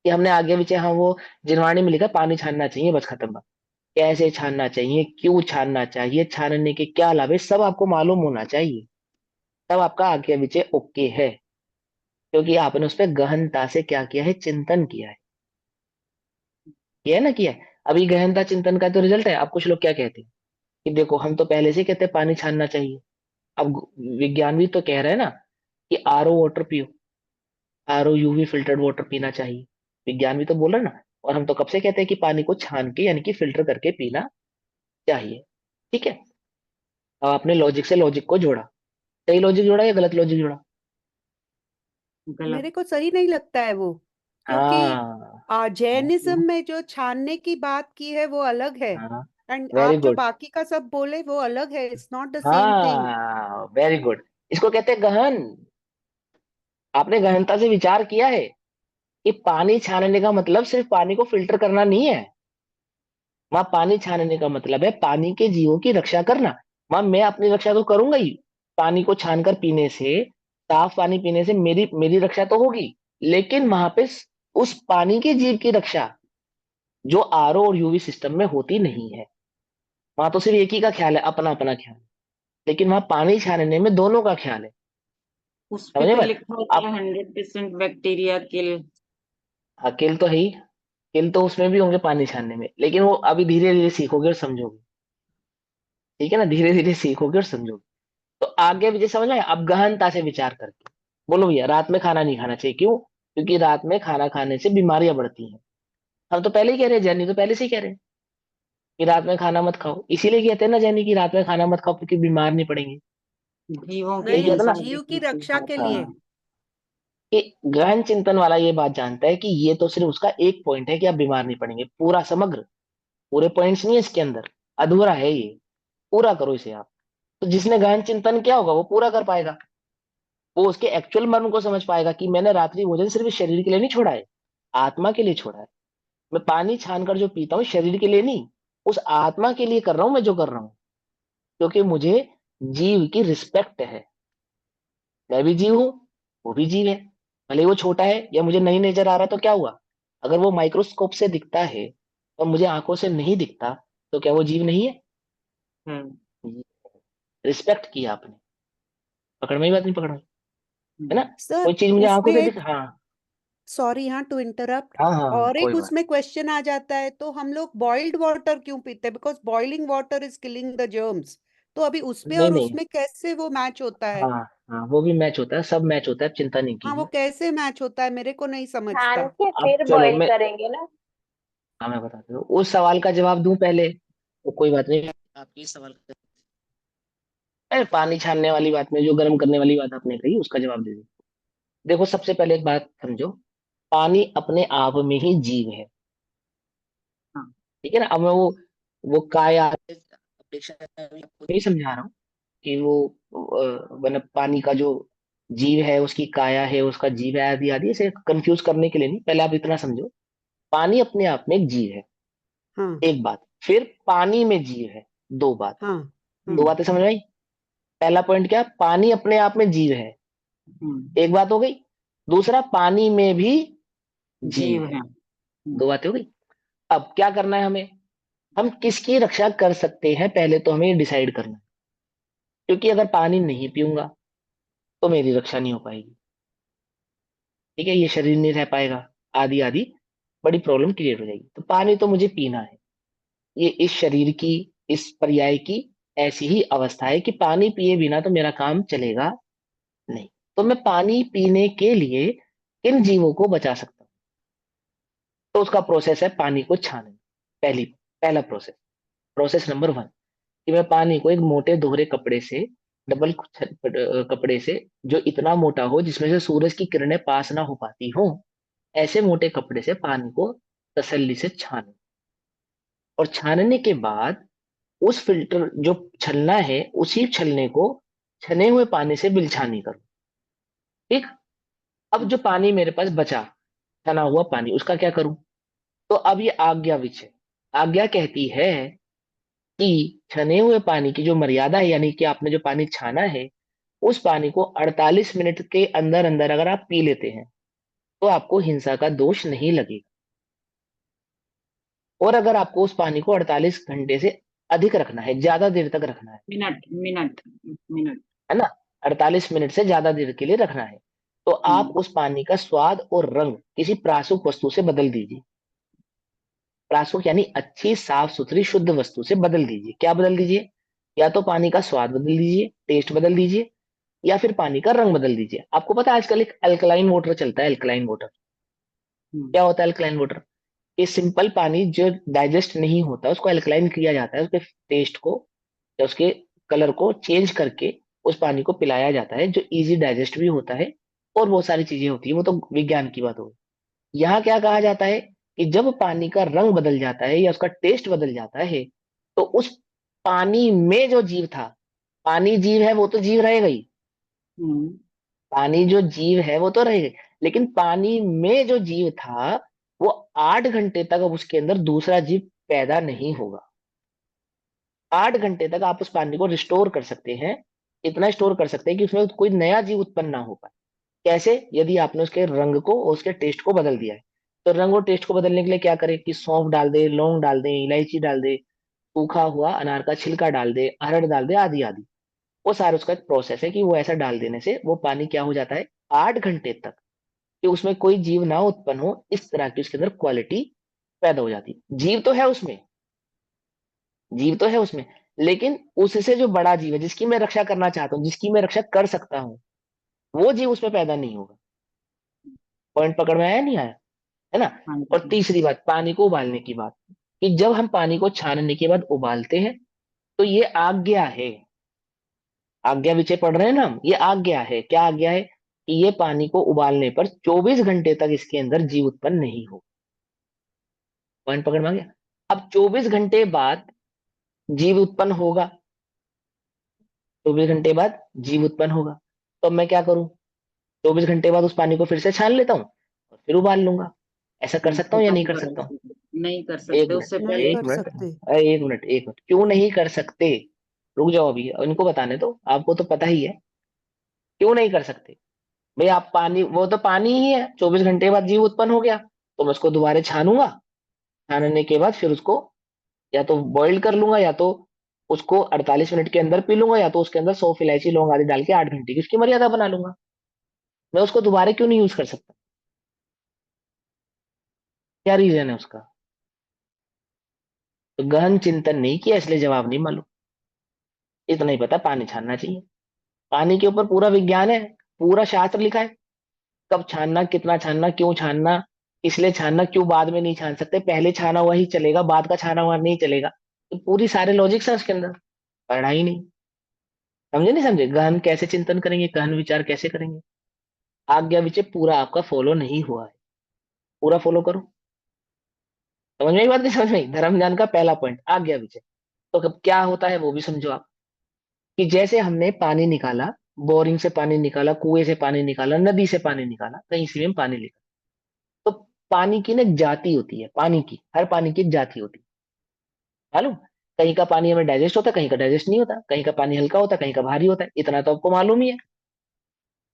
कि हमने आगे पीछे, हाँ वो जिनवाणी में लिखा पानी छानना चाहिए, बस खत्म बात। कैसे छानना चाहिए, क्यों छानना चाहिए, छानने के क्या लाभ है, सब आपको मालूम होना चाहिए, तब आपका आगे पीछे ओके है। क्योंकि आपने उस पर गहनता से क्या किया है? चिंतन किया है। किया है ना? किया है। अभी गहनता चिंतन का तो रिजल्ट है। अब कुछ लोग क्या कहते हैं कि देखो हम तो पहले से ही कहते हैं पानी छानना चाहिए, अब विज्ञान भी तो कह रहे हैं ना कि आरओ वाटर पियो, आरओ यूवी फिल्टर्ड वाटर पीना चाहिए। विज्ञान भी तो बोल रहा है ना। और हम तो कब से कहते हैं कि पानी को छान के यानी कि फिल्टर करके पीना चाहिए। ठीक है। अब आपने लॉजिक से लॉजिक को जोड़ा, सही लॉजिक जोड़ा या गलत लॉजिक जोड़ा? गलत। मेरे को सही नहीं लगता है वो, क्योंकि हाँ। जैनिज्म में जो छानने की बात की है वो अलग है, हाँ, एंड वेरी आप जो गुड। बाकी का सब बोले वो अलग है। It's not the same thing. हाँ, वेरी गुड। इसको कहते हैं गहन। आपने गहनता से विचार किया है कि पानी छानने का मतलब सिर्फ पानी को फिल्टर करना नहीं है। वहां पानी छानने का मतलब है पानी के जीवों की रक्षा करना। वहां मैं अपनी रक्षा तो करूंगा ही, पानी को छानकर पीने से, साफ पानी पीने से मेरी मेरी रक्षा तो होगी, लेकिन वहां पे उस पानी के जीव की रक्षा जो आरओ और यूवी सिस्टम में होती नहीं है। वहां तो सिर्फ एक ही का ख्याल है, अपना अपना ख्याल। लेकिन वहां पानी छानने में दोनों का ख्याल है। उस पे समझे तो बात? लिखा होता आप है 100% बैक्टीरिया किल। अकेल तो है ही, किल तो उसमें भी होंगे पानी छानने में, लेकिन वो अभी धीरे धीरे सीखोगे और समझोगे। ठीक है ना? धीरे धीरे सीखोगे और समझोगे। तो आगे भी समझ में आया? अब गहनता से विचार करके बोलो भैया रात में खाना नहीं खाना चाहिए, क्यों? क्योंकि रात में खाना खाने से बीमारियां बढ़ती हैं। हम तो पहले ही कह रहे हैं, जर्नी तो पहले से ही कह रहे हैं। कि रात में खाना मत खाओ, इसीलिए कहते हैं ना जैनी कि रात में खाना मत खाओ क्योंकि बीमार नहीं पड़ेंगे। जीवों के यही नहीं, कहते ना। इंसान जीव की ठीक है। रक्षा के हाँ, लिए। कि गहन चिंतन वाला ये बात जानता है कि ये तो सिर्फ उसका एक पॉइंट है कि आप बीमार नहीं पड़ेंगे, पूरा समग्र पूरे पॉइंट्स नहीं है इसके अंदर, अधूरा है ये, पूरा करो इसे आप। तो जिसने गहन चिंतन किया होगा वो पूरा कर पाएगा, वो उसके एक्चुअल मर्म को समझ पाएगा कि मैंने रात्रि भोजन सिर्फ इस शरीर के लिए नहीं छोड़ा है, आत्मा के लिए छोड़ा है। मैं पानी छान कर जो पीता हूँ शरीर के लिए नहीं, उस आत्मा के लिए कर रहा हूं मैं जो कर रहा हूँ, क्योंकि मुझे जीव की रिस्पेक्ट है। मैं भी जीव हूँ, वो भी जीव है, भले ही वो छोटा है या मुझे नहीं नजर आ रहा तो क्या हुआ, अगर वो माइक्रोस्कोप से दिखता है और मुझे आंखों से नहीं दिखता तो क्या वो जीव नहीं है? रिस्पेक्ट किया आपने, पकड़ में ही बात नहीं पकड़ में, है ना? सर कोई चीज मुझे आंखों उसमें से एक, दिख, हाँ सॉरी हाँ टू इंटरप्ट, हाँ हाँ हाँ, और एक कोई बात। उसमें क्वेश्चन आ जाता है, तो हम लोग बॉइल्ड वाटर क्यों पीते हैं? Because boiling water is killing the germs. तो अभी उसमें नहीं और नहीं, उसमें कैसे वो मैच होता है? हाँ हाँ, वो भी मैच होता है, सब मैच होता है, आप चिंता नहीं हाँ, वो कीजिए। कैसे मैच होता है मेरे को नहीं छान समझता। के अब फिर चलो बॉईल मैं, करेंगे ना। हाँ मैं बताता हूँ, उस सवाल का जवाब दूं पहले तो कोई बात नहीं, आपके इस सवाल का, अरे पानी छानने वाली बात में जो गर्म करने वाली बात आपने कही उसका जवाब दे दूं। देखो सबसे पहले एक बात समझो, पानी अपने आप में ही जीव है, हाँ। ठीक है ना? अब मैं वो काया अपेक्षा आपको नहीं समझा रहा हूँ कि वो मतलब पानी का जो जीव है उसकी काया है, उसका जीव है आदि आदि, इसे कंफ्यूज करने के लिए नहीं, पहले आप इतना समझो, पानी अपने आप में एक जीव है, हाँ एक बात। फिर पानी में जीव है, दो बात। हाँ दो हाँ बातें समझ में आई? पहला पॉइंट क्या, पानी अपने आप में जीव है, एक बात हो गई। दूसरा, पानी में भी जीव जीव है, है। दो बातें हो गई। अब क्या करना है हमें, हम किसकी रक्षा कर सकते हैं पहले तो हमें ये डिसाइड करना है, क्योंकि अगर पानी नहीं पीऊंगा तो मेरी रक्षा नहीं हो पाएगी, ठीक है, ये शरीर नहीं रह पाएगा, आदि आदि बड़ी प्रॉब्लम क्रिएट हो जाएगी। तो पानी तो मुझे पीना है, ये इस शरीर की, इस पर्याय की ऐसी ही अवस्था है कि पानी पिए बिना तो मेरा काम चलेगा नहीं। तो मैं पानी पीने के लिए किन जीवों को बचा सकता हूँ? तो उसका प्रोसेस है पानी को छानना, पहला प्रोसेस, प्रोसेस नंबर वन, कि मैं पानी को एक मोटे दोहरे कपड़े से, डबल कपड़े से, जो इतना मोटा हो जिसमें से सूरज की किरणें पास ना हो पाती हो, ऐसे मोटे कपड़े से पानी को तसल्ली से छानो। और छानने के बाद उस फिल्टर जो छलना है उसी छलने को छने हुए पानी से बिलछानी करो, ठीक। अब जो पानी मेरे पास बचा, छना हुआ पानी, उसका क्या करूं? तो अब ये आज्ञा विषय, आज्ञा कहती है कि छने हुए पानी की जो मर्यादा है, यानी कि आपने जो पानी छाना है उस पानी को 48 मिनट के अंदर अंदर अगर आप पी लेते हैं तो आपको हिंसा का दोष नहीं लगेगा। और अगर आपको उस पानी को 48 घंटे से अधिक रखना है, ज्यादा देर तक रखना मिनट मिनट मिनट। है ना, 48 मिनट से ज्यादा देर के लिए रखना है, तो आप उस पानी का स्वाद और रंग किसी प्रासुक वस्तु से बदल दीजिए। प्रासुक यानी अच्छी साफ सुथरी शुद्ध वस्तु से बदल दीजिए। क्या बदल दीजिए? या तो पानी का स्वाद बदल दीजिए, टेस्ट बदल दीजिए, या फिर पानी का रंग बदल दीजिए। आपको पता है आजकल एक अल्कलाइन वाटर चलता है, अल्कलाइन वाटर। क्या होता है अल्कलाइन वाटर? ये सिंपल पानी जो डाइजेस्ट नहीं होता उसको अल्कलाइन किया जाता है, उसके टेस्ट को या उसके कलर को चेंज करके उस पानी को पिलाया जाता है, जो इजी डाइजेस्ट भी होता है और बहुत सारी चीजें होती है, वो तो विज्ञान की बात हो। यहाँ क्या कहा जाता है कि जब पानी का रंग बदल जाता है या उसका टेस्ट बदल जाता है तो उस पानी में जो जीव था, पानी जीव है वो तो जीव रहेगा ही, पानी जो जीव है वो तो रहेगा, लेकिन पानी में जो जीव था वो 8 घंटे तक अब उसके अंदर दूसरा जीव पैदा नहीं होगा। 8 घंटे तक आप उस पानी को रिस्टोर कर सकते हैं, इतना स्टोर कर सकते हैं कि उसमें कोई नया जीव उत्पन्न ना हो पाए। कैसे? यदि आपने उसके रंग को और उसके टेस्ट को बदल दिया है, तो रंग और टेस्ट को बदलने के लिए क्या करें कि सौंफ डाल दे, लौंग डाल दे, इलायची डाल दे, सूखा हुआ अनार का छिलका डाल दे, अरहर डाल दे, आदि आदि। वो सारा उसका एक प्रोसेस है कि वो ऐसा डाल देने से वो पानी क्या हो जाता है, 8 घंटे तक कि उसमें कोई जीव ना उत्पन्न हो, इस तरह की उसके अंदर क्वालिटी पैदा हो जाती है। जीव तो है उसमें, जीव तो है उसमें, लेकिन उससे जो बड़ा जीव है जिसकी मैं रक्षा करना चाहता हूँ, जिसकी मैं रक्षा कर सकता हूँ, वो जीव उसमें पैदा नहीं होगा। पॉइंट पकड़ में आया नहीं आया? है ना? हाँ और जी। तीसरी बात, पानी को उबालने की बात, कि जब हम पानी को छानने के बाद उबालते हैं तो ये आज्ञा है। आज्ञा विषय पढ़ रहे हैं ना हम, ये आज्ञा है। क्या आज्ञा है? कि ये पानी को उबालने पर 24 घंटे तक इसके अंदर जीव उत्पन्न नहीं हो। पॉइंट पकड़ में आ गया? अब 24 घंटे बाद जीव उत्पन्न होगा, 24 घंटे बाद जीव उत्पन्न होगा, तो अब मैं क्या करूं? 24 घंटे बाद उस पानी को फिर से छान लेता हूँ और फिर उबाल लूंगा। ऐसा कर सकता हूँ या नहीं कर सकता हूँ? नहीं कर एक सकते, मिनट, उससे नहीं पहले एक कर मिनट, सकते। एक मिनट, एक मिनट, क्यों नहीं कर सकते? रुक जाओ, अभी इनको बताने दो, आपको तो पता ही है क्यों नहीं कर सकते। भाई आप पानी, वो तो पानी ही है, 24 घंटे बाद जीव उत्पन्न हो गया, तो मैं उसको दोबारा छानूंगा। छानने के बाद फिर उसको या तो बॉइल कर लूंगा, या तो उसको 48 मिनट के अंदर पी लूंगा, या तो उसके अंदर सौंफ इलायची लौंग आदि डाल के 8 घंटे की उसकी मर्यादा बना लूंगा। मैं उसको दोबारा क्यों नहीं यूज कर सकता? क्या रीजन है उसका? तो गहन चिंतन नहीं किया इसलिए जवाब नहीं मालूम। इतना ही पता पानी छानना चाहिए। पानी के ऊपर पूरा विज्ञान है, पूरा शास्त्र लिखा है। कब छानना, कितना छानना, क्यों छानना, इसलिए छानना, क्यों बाद में नहीं छान सकते, पहले छाना हुआ ही चलेगा, बाद का छाना हुआ नहीं चलेगा। तो पूरी सारे लॉजिक्स है उसके अंदर, पढ़ा ही नहीं। समझे नहीं समझे? गहन कैसे चिंतन करेंगे, गहन विचार कैसे करेंगे? आज्ञा विचय पूरा आपका फॉलो नहीं हुआ है, पूरा फॉलो करो। समझ में आई बात? नहीं समझ में आई? धर्म ज्ञान का पहला पॉइंट आज्ञा विचय। तो कब क्या होता है वो भी समझो आप। कि जैसे हमने पानी निकाला, बोरिंग से पानी निकाला, कुएं से पानी निकाला, नदी से पानी निकाला, कहीं से भी हम पानी निकाला, तो पानी की ना एक जाति होती है। पानी की, हर पानी की एक जाति होती है, मालूम? कहीं का पानी हमें डाइजेस्ट होता है, कहीं का डाइजेस्ट नहीं होता, कहीं का पानी हल्का होता है, कहीं का भारी होता है। इतना तो आपको मालूम ही है,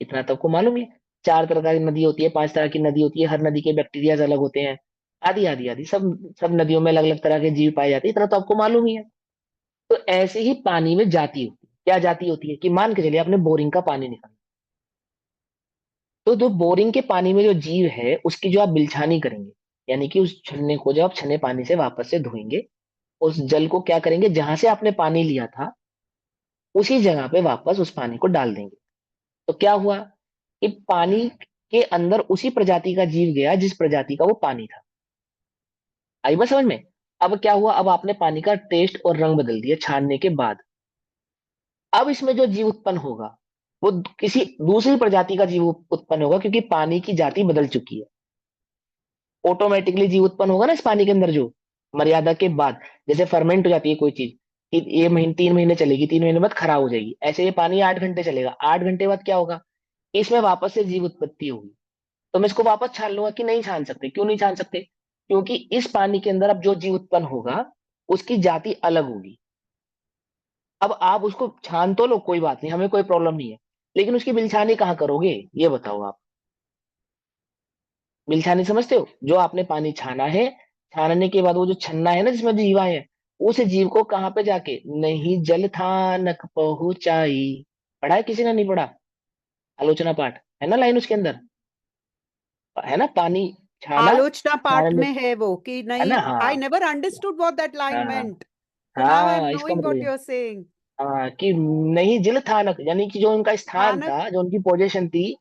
इतना तो आपको मालूम ही है। 4 तरह की नदी होती है, 5 तरह की नदी होती है, हर नदी के बैक्टीरिया अलग होते हैं, आदि आदि आदि, सब सब नदियों में अलग अलग तरह के जीव पाए जाते हैं। इतना तो आपको मालूम ही है। तो ऐसे ही पानी में जाति होती है। क्या जाति होती है? कि मान के चलिए आपने बोरिंग का पानी निकाला, तो जो बोरिंग के पानी में जो जीव है उसकी जो आप बिलछानी करेंगे, यानी कि उस छन्ने को जब आप छन्ने पानी से वापस से धोएंगे, उस जल को क्या करेंगे, जहां से आपने पानी लिया था उसी जगह पे वापस उस पानी को डाल देंगे। तो क्या हुआ कि पानी के अंदर उसी प्रजाति का जीव गया जिस प्रजाति का वो पानी था। आई बात समझ में? अब क्या हुआ, अब आपने पानी का टेस्ट और रंग बदल दिया छानने के बाद। अब इसमें जो जीव उत्पन्न होगा वो किसी दूसरी प्रजाति का जीव उत्पन्न होगा, क्योंकि पानी की जाति बदल चुकी है। ऑटोमेटिकली जीव उत्पन्न होगा ना इस पानी के अंदर, जो मर्यादा के बाद, जैसे फर्मेंट हो जाती है कोई चीज, कि ये महीने 3 महीने चलेगी, 3 महीने बाद खराब हो जाएगी, ऐसे ये पानी 8 घंटे चलेगा, 8 घंटे बाद क्या होगा, इसमें वापस से जीव उत्पत्ति होगी। तो मैं इसको वापस छान लूंगा कि नहीं छान सकते? क्यों नहीं छान सकते? क्योंकि इस पानी के अंदर अब जो जीव उत्पन्न होगा उसकी जाति अलग होगी। अब आप उसको छान तो लो, कोई बात नहीं, हमें कोई प्रॉब्लम नहीं है, लेकिन उसकी बिलछानी कहाँ करोगे ये बताओ आप? बिलछानी समझते हो? जो आपने पानी छाना है, छानने के बाद वो जो छन्ना है ना जिसमें जीवा है, उस जीव को कहाँ पे जाके, नहीं जल थानक पहुंचाई। पढ़ा है किसी ने? नहीं पढ़ा? आलोचना पाठ है ना, लाइन उसके अंदर है ना, पानी छाना, आलोचना पाठ छानने, में है वो कि है ना? नहीं, आई हाँ, never understood what that line हाँ, मेंट, so now I am हाँ, इसका knowing मतलब what ये, you're saying. हाँ, कि नहीं जिल थानक, यानी कि जो उनका स्थान थानक। था, जो उनकी पोजीशन थी,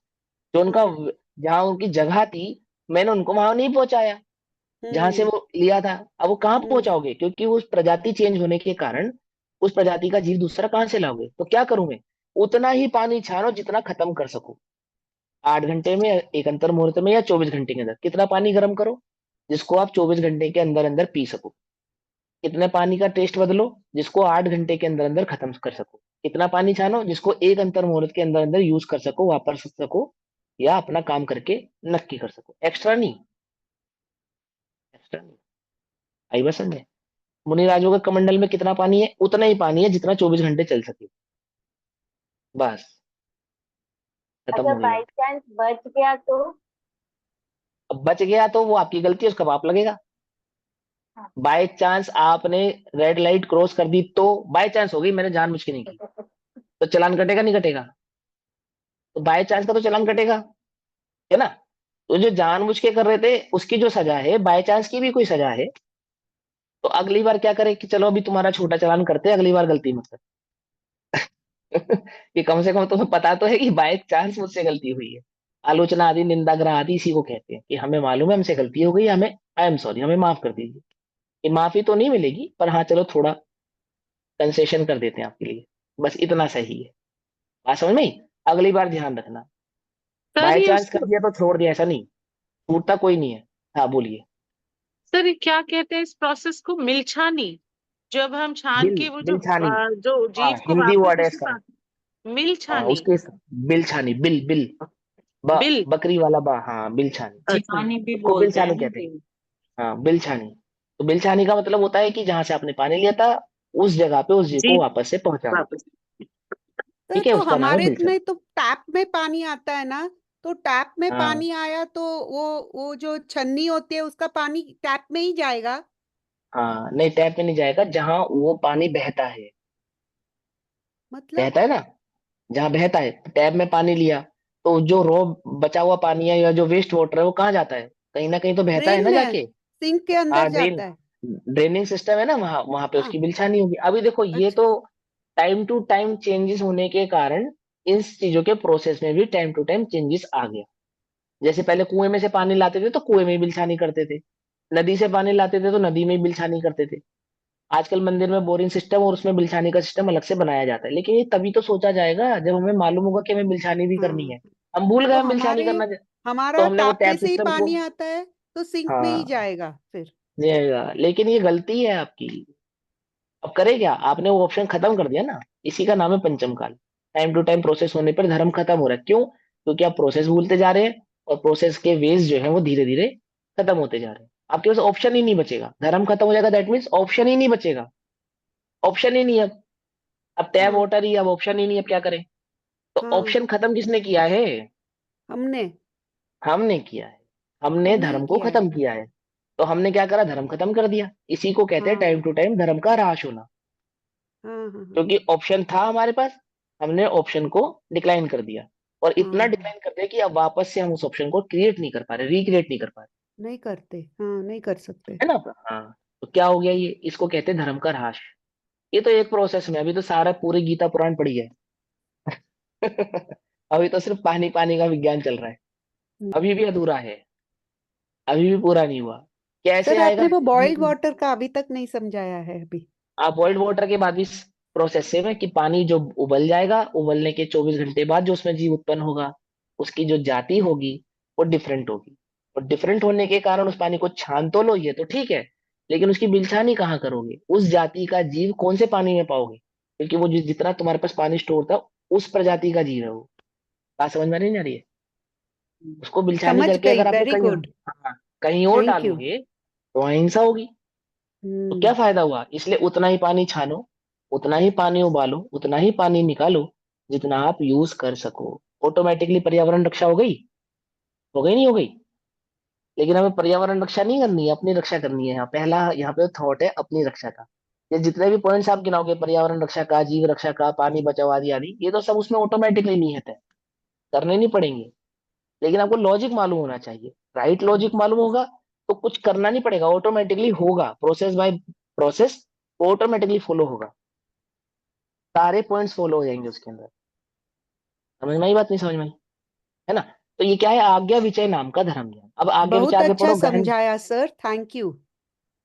जो उनका हम्म। जहाँ उनकी जगह थी, मैंने उनको वहां नहीं पहुंचाया जहां से हम्म। वो लिया था। अब वो कहाँ हम्म। पहुंचाओगे? क्योंकि उस प्रजाति चेंज होने के कारण उस प्रजाति का जीव दूसरा कहाँ से लाओगे? तो क्या करूं मैं? उतना ही पानी छानो जितना खत्म कर सको, 8 घंटे में, एक अंतर मुहूर्त में, या 24 घंटे के अंदर कितना पानी गर्म करो जिसको आप 24 घंटे के अंदर अंदर पी सको। कितने पानी का टेस्ट बदलो जिसको 8 घंटे के अंदर अंदर खत्म कर सको। कितना पानी छानो जिसको एक अंतर मुहूर्त के अंदर अंदर यूज कर सको, वापर सको, या अपना काम करके नक्की कर सको। एक्स्ट्रा नहीं, एक्स्ट्रा नहीं। आई बस समझे? मुनिराजों के कमंडल में कितना पानी है? उतना ही पानी है जितना 24 घंटे चल सके। बस, खत्म अगर हो गई बाई बात। चांस बच गया तो? अब बच गया तो वो आपकी गलती है, उसका पाप लगेगा। हाँ। बाय चांस आपने रेड लाइट क्रॉस कर दी, तो बाय चांस हो गई, मैंने जानबूझ के नहीं की, तो चालान कटेगा नहीं कटेगा? तो बाय चांस का तो चालान कटेगा, है ना? तो जो जानबूझ के कर रहे थे उसकी जो सजा है, बाय चांस की भी कोई सजा है। तो अगली बार क्या करे कि चलो अभी तुम्हारा छोटा चालान करते हैं, अगली बार गलती मत कर। कि कम से कम तुम्हें पता तो है कि बाय चांस मुझसे गलती हुई है। आलोचना आदि, निंदाग्रह आदि इसी को कहते हैं कि हमें मालूम है हमसे गलती हो गई, हमें, आई एम सॉरी, हमें माफ कर दीजिए। कि माफी तो नहीं मिलेगी, पर हाँ चलो थोड़ा कंसेशन कर देते हैं आपके लिए, बस इतना सही है। बात समझ में आई? अगली बार ध्यान रखना, सर बाय ये चांस कर उसको, दिया तो छोड़ दिया, ऐसा नहीं, छूटता कोई नहीं है। हाँ बोलिए। सर ये क्या कहते हैं इस प्रोसेस को, मिलछानी? जब हम छान बिल के वो जो बिल छानी, जो हाँ जीव को हिंदी वापस वर्ड है उसी इसका। पा, मिल हाँ छानी, उसके बिल छानी, बिल बिल, बिल, बकरी वाला हाँ बिल छानी, अच्छा। छानी भी उसको बिल बोलते हैं छानी ना कहते हैं। जी। हाँ बिल छानी। तो बिल छानी का मतलब होता है कि जहां से आपने पानी लिया था उस जगह पे उस जीव को जीव वापस से पहुंचाना। वापस। सर ठीक है, तो उसका नाम है हमारे बिल छानी। में तो टैप में पानी आता है ना, तो टैप में हाँ पानी आया तो वो जो छन्नी होती है उसका पानी टैप में ही जाएगा। हाँ, नहीं टैप में नहीं जाएगा, जहां वो पानी बहता है। मतलब बहता है ना, जहां बहता है, टैप में पानी लिया तो जो रो बचा हुआ पानी है या जो वेस्ट वाटर है वो कहाँ जाता है, कहीं ना कहीं तो बहता है ड्रेन ना में, जाके। सिंक के अंदर हाँ ड्रेन, जाता है। ड्रेनिंग सिस्टम है ना, वहां वहां पे हाँ। उसकी बिलछानी होगी। अभी देखो ये अच्छा। तो टाइम टू टाइम चेंजेस होने के कारण इस चीजों के प्रोसेस में भी टाइम टू टाइम चेंजेस आ गया। जैसे पहले कुएं में से पानी लाते थे तो कुएं में ही बिलछानी करते थे, नदी से पानी लाते थे तो नदी में ही बिलछानी करते थे। आजकल मंदिर में बोरिंग सिस्टम और उसमें बिलछानी का सिस्टम अलग से बनाया जाता है, लेकिन ये तभी तो सोचा जाएगा जब हमें मालूम होगा कि हमें बिलछानी भी करनी हाँ है। हम भूल गए तो हम बिलछानी हमारे करना, तो हमारा हमने वो टैप में टैप से ही सिस्टम को। पानी आता है तो सिंक में ही हाँ जाएगा फिर। लेकिन ये गलती है आपकी। अब करे क्या, आपने वो ऑप्शन खत्म कर दिया ना, इसी का नाम है पंचम काल। टाइम टू टाइम प्रोसेस होने पर धर्म खत्म हो रहा है, क्यों? क्योंकि आप प्रोसेस भूलते जा रहे हैं और प्रोसेस के वेज जो है वो धीरे धीरे खत्म होते जा रहे हैं। आपके पास ऑप्शन ही नहीं बचेगा, धर्म खत्म हो जाएगा, दैट मीन्स ऑप्शन ही नहीं बचेगा। ऑप्शन ही नहीं है अब टैब हाँ। वाटर ही, अब ऑप्शन ही नहीं, अब क्या करें? तो हाँ ऑप्शन खत्म किसने किया है? हमने हमने किया है, हमने हमने ही धर्म को किया है। खत्म किया है। तो हमने क्या करा, धर्म खत्म कर दिया। इसी को कहते हैं टाइम हाँ टू टाइम धर्म का ह्रास होना। हाँ हाँ हाँ क्योंकि ऑप्शन था हमारे पास, हमने ऑप्शन को डिक्लाइन कर दिया, और इतना हाँ। डिक्लाइन कर दिया कि अब वापस से हम उस ऑप्शन को क्रिएट नहीं कर पा रहे, रिक्रिएट नहीं कर पा रहे। नहीं करते, हाँ नहीं कर सकते। है ना? हाँ। तो क्या हो गया, ये इसको कहते हैं धर्म का ह्रास। ये तो एक प्रोसेस में, अभी तो सारा पूरी गीता पुराण पड़ी है। अभी तो सिर्फ पानी पानी का विज्ञान चल रहा है, हम्म। अभी भी अधूरा है, अभी भी पूरा नहीं हुआ। कैसे सर आएगा? आपने वो बॉइल्ड वाटर का अभी तक नहीं समझाया है अभी। आप बॉइल्ड वाटर के बाद भी प्रोसेस सेम है कि पानी जो उबल जाएगा, उबलने के 24 घंटे बाद जो उसमें जीव उत्पन्न होगा, उसकी जो जाति होगी वो डिफरेंट होगी। और डिफरेंट होने के कारण उस पानी को छान तो लो, ये तो ठीक है, लेकिन उसकी बिलछानी कहाँ करोगे? उस जाति का जीव कौन से पानी में पाओगे? क्योंकि वो जितना तुम्हारे पास पानी स्टोर था, उस प्रजाति का जीव है वो। बात समझ में नहीं आ रही है? उसको बिलछानी समझ करके गई, अगर आपने वेरी कहीं, गुड। हाँ, कहीं और थैंक यू। डालोगे तो वहाँ हिंसा होगी। तो क्या हम्म। फायदा हुआ? इसलिए उतना ही पानी छानो, उतना ही पानी उबालो, उतना ही पानी निकालो जितना आप यूज कर सको। ऑटोमेटिकली पर्यावरण रक्षा हो गई? हो गई नहीं हो गई? लेकिन हमें पर्यावरण रक्षा नहीं करनी है, अपनी रक्षा करनी है। यहाँ पहला यहाँ पे थॉट है अपनी रक्षा का। ये जितने भी पॉइंट्स आप गिनाओगे, पर्यावरण रक्षा का, जीव रक्षा का, पानी बचाओ आदि आदि, ये तो सब उसमें ऑटोमेटिकली निहित है, करने नहीं पड़ेंगे। लेकिन आपको लॉजिक मालूम होना चाहिए, राइट लॉजिक मालूम होगा तो कुछ करना नहीं पड़ेगा, ऑटोमेटिकली होगा, process by process automatically follow होगा, सारे पॉइंट्स फॉलो हो जाएंगे उसके अंदर। समझ में आई बात, नहीं समझ में आई? है ना? तो ये क्या है, आज्ञा विचय नाम का धर्म ज्ञान। अब आगे बहुत विचार के अच्छा पढ़ो गहन। समझाया सर, थैंक यू।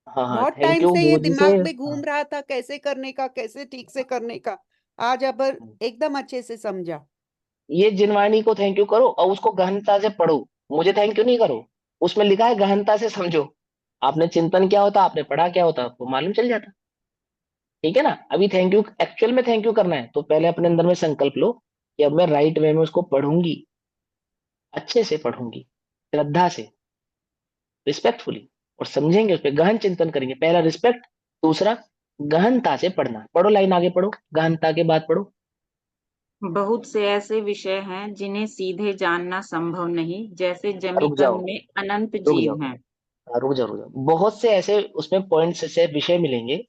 हाँ हाँ, बहुत थैंक टाइम यू से ये मोदी से। दिमाग में घूम हाँ, रहा था, कैसे करने का, कैसे ठीक से करने का। आज अब एकदम अच्छे से समझा। ये जिनवाणी को थैंक यू करो और उसको गहनता से पढ़ो, मुझे थैंक यू नहीं करो। उसमें लिखा है गहनता से समझो। आपने चिंतन क्या होता, आपने पढ़ा क्या होता, आपको मालूम चल जाता। ठीक है ना? अभी थैंक यू, एक्चुअल में थैंक यू करना है तो पहले अपने अंदर में संकल्प लो कि अब मैं राइट वे में उसको पढ़ूंगी, अच्छे से पढ़ूंगी, श्रद्धा से, रिस्पेक्टफुली, और समझेंगे, उस पर गहन चिंतन करेंगे। पहला रिस्पेक्ट, दूसरा गहनता से पढ़ना। पढ़ो, लाइन आगे पढ़ो, गहनता के बाद पढ़ो। बहुत से ऐसे विषय हैं जिन्हें सीधे जानना संभव नहीं, जैसे जमी रुक जाओ, कंद में अनंत रुक जाओ, जीव हैं। रुक जाओ, रुक जाओ। बहुत से ऐसे उसमें पॉइंट्स से विषय मिलेंगे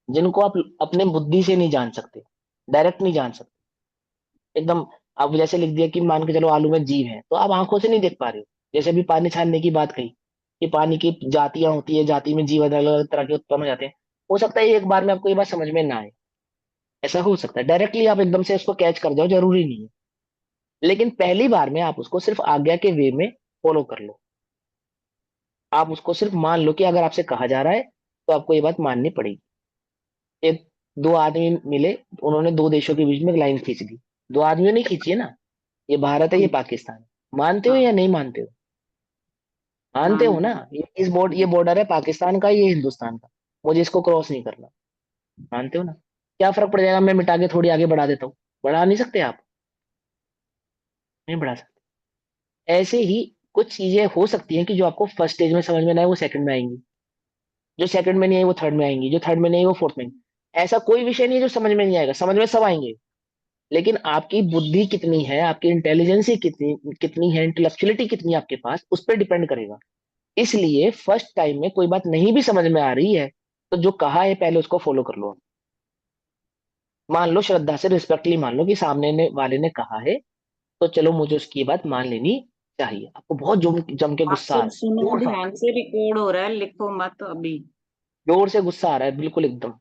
जिनको आप अपने बुद्धि से नहीं जान सकते, डायरेक्ट नहीं जान सकते एकदम। आप जैसे लिख दिया कि मान के चलो आलू में जीव है, तो आप आंखों से नहीं देख पा रहे हो। जैसे अभी पानी छानने की बात कही कि पानी की जातियां होती है, जाति में जीव अलग अलग तरह के उत्पन्न हो जाते हैं। हो सकता है एक बार में आपको ये बात समझ में ना आए, ऐसा हो सकता है, डायरेक्टली आप एकदम से उसको कैच कर जाओ, जरूरी नहीं है। लेकिन पहली बार में आप उसको सिर्फ आज्ञा के वे में फॉलो कर लो। आप उसको सिर्फ मान लो कि अगर आपसे कहा जा रहा है तो आपको ये बात माननी पड़ेगी। एक दो आदमी मिले, उन्होंने दो देशों के बीच में एक लाइन खींच दी, दो आदमियों ने खींची है ना, ये भारत है ये पाकिस्तान है, मानते हो हाँ या नहीं मानते हो? मानते हो ना? मानते ये बॉर्डर है पाकिस्तान का, ये हिंदुस्तान का, मुझे इसको क्रॉस नहीं करना। मानते हो ना? क्या फर्क पड़ जाएगा, मैं मिटा के थोड़ी आगे बढ़ा देता हूँ? बढ़ा नहीं सकते आप, नहीं बढ़ा सकते। ऐसे ही कुछ चीजें हो सकती हैं कि जो आपको फर्स्ट स्टेज में समझ में ना आए वो सेकंड में आएंगी, जो सेकंड में नहीं आई वो थर्ड में आएंगी, जो थर्ड में नहीं आई वो फोर्थ में आएंगी। ऐसा कोई विषय नहीं है जो समझ में नहीं आएगा, समझ में सब आएंगे। लेकिन आपकी बुद्धि कितनी है, आपकी इंटेलिजेंस कितनी कितनी है, इंटेलेक्चुअलिटी कितनी है आपके पास, उस पर डिपेंड करेगा। इसलिए फर्स्ट टाइम में कोई बात नहीं भी समझ में आ रही है तो जो कहा है पहले उसको फॉलो कर लो। मान लो श्रद्धा से रिस्पेक्टली मान लो कि सामने वाले ने कहा है, तो चलो मुझे उसकी बात मान लेनी चाहिए। आपको बहुत जम के आप गुस्सा आ सब रहा है, सुनो, जोर से ध्यान से रिकॉर्ड हो रहा है, लिखो मत अभी। जोर से गुस्सा आ रहा है बिल्कुल एकदम,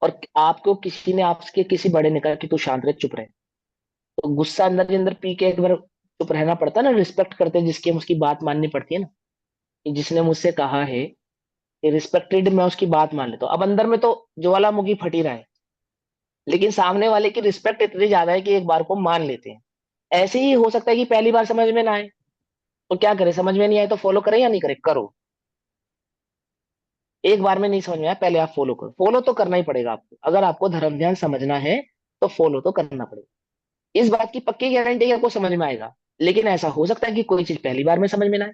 और आपको किसी ने आपके किसी बड़े ने कहा कि तू शांत रह चुप रहे, तो गुस्सा अंदर ही अंदर पी के एक बार चुप रहना पड़ता है ना, रिस्पेक्ट करते हैं जिसकी हम उसकी बात माननी पड़ती है ना। कि जिसने मुझसे कहा है कि रिस्पेक्टेड, मैं उसकी बात मान लेता हूँ। अब अंदर में तो ज्वालामुखी फटी रहा है, लेकिन सामने वाले की रिस्पेक्ट इतनी ज्यादा है कि एक बार को मान लेते हैं। ऐसे ही हो सकता है कि पहली बार समझ में ना आए, तो क्या करें? समझ में नहीं आए तो फॉलो करें या नहीं करें? करो। एक बार में नहीं समझ में आया, पहले आप फॉलो करो। फॉलो तो करना ही पड़ेगा आपको, अगर आपको धर्म ध्यान समझना है तो फॉलो तो करना पड़ेगा। इस बात की पक्की गारंटी है कि आपको समझ में आएगा। लेकिन ऐसा हो सकता है कि कोई चीज पहली बार में समझ में ना आए,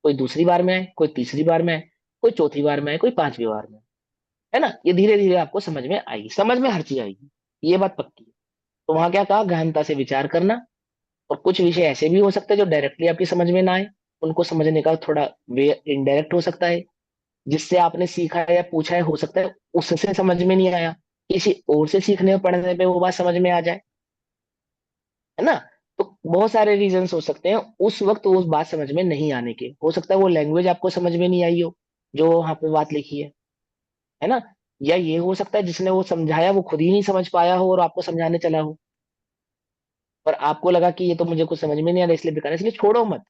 कोई दूसरी बार में आए, कोई तीसरी बार में आए, कोई चौथी बार में आए, कोई पांचवी बार में आए। है ना? ये धीरे धीरे आपको समझ में आएगी, समझ में हर चीज आएगी, ये बात पक्की है। तो वहां क्या कहा? गहनता से विचार करना। और कुछ विषय ऐसे भी हो सकते हैं जो डायरेक्टली आपकी समझ में ना आए, उनको समझने का थोड़ा वे इनडायरेक्ट हो सकता है। जिससे आपने सीखा है या पूछा है, हो सकता है उससे समझ में नहीं आया, किसी और से सीखने और पढ़ने पे वो बात समझ में आ जाए। है ना? तो बहुत सारे रीजंस हो सकते हैं उस वक्त उस बात समझ में नहीं आने के। हो सकता है वो लैंग्वेज आपको समझ में नहीं आई हो जो वहां पे बात लिखी है ना? या ये हो सकता है जिसने वो समझाया वो खुद ही नहीं समझ पाया हो और आपको समझाने चला हो, पर आपको लगा कि ये तो मुझे कुछ समझ में नहीं आ रहा इसलिए बेकार है, इसलिए छोड़ो मत।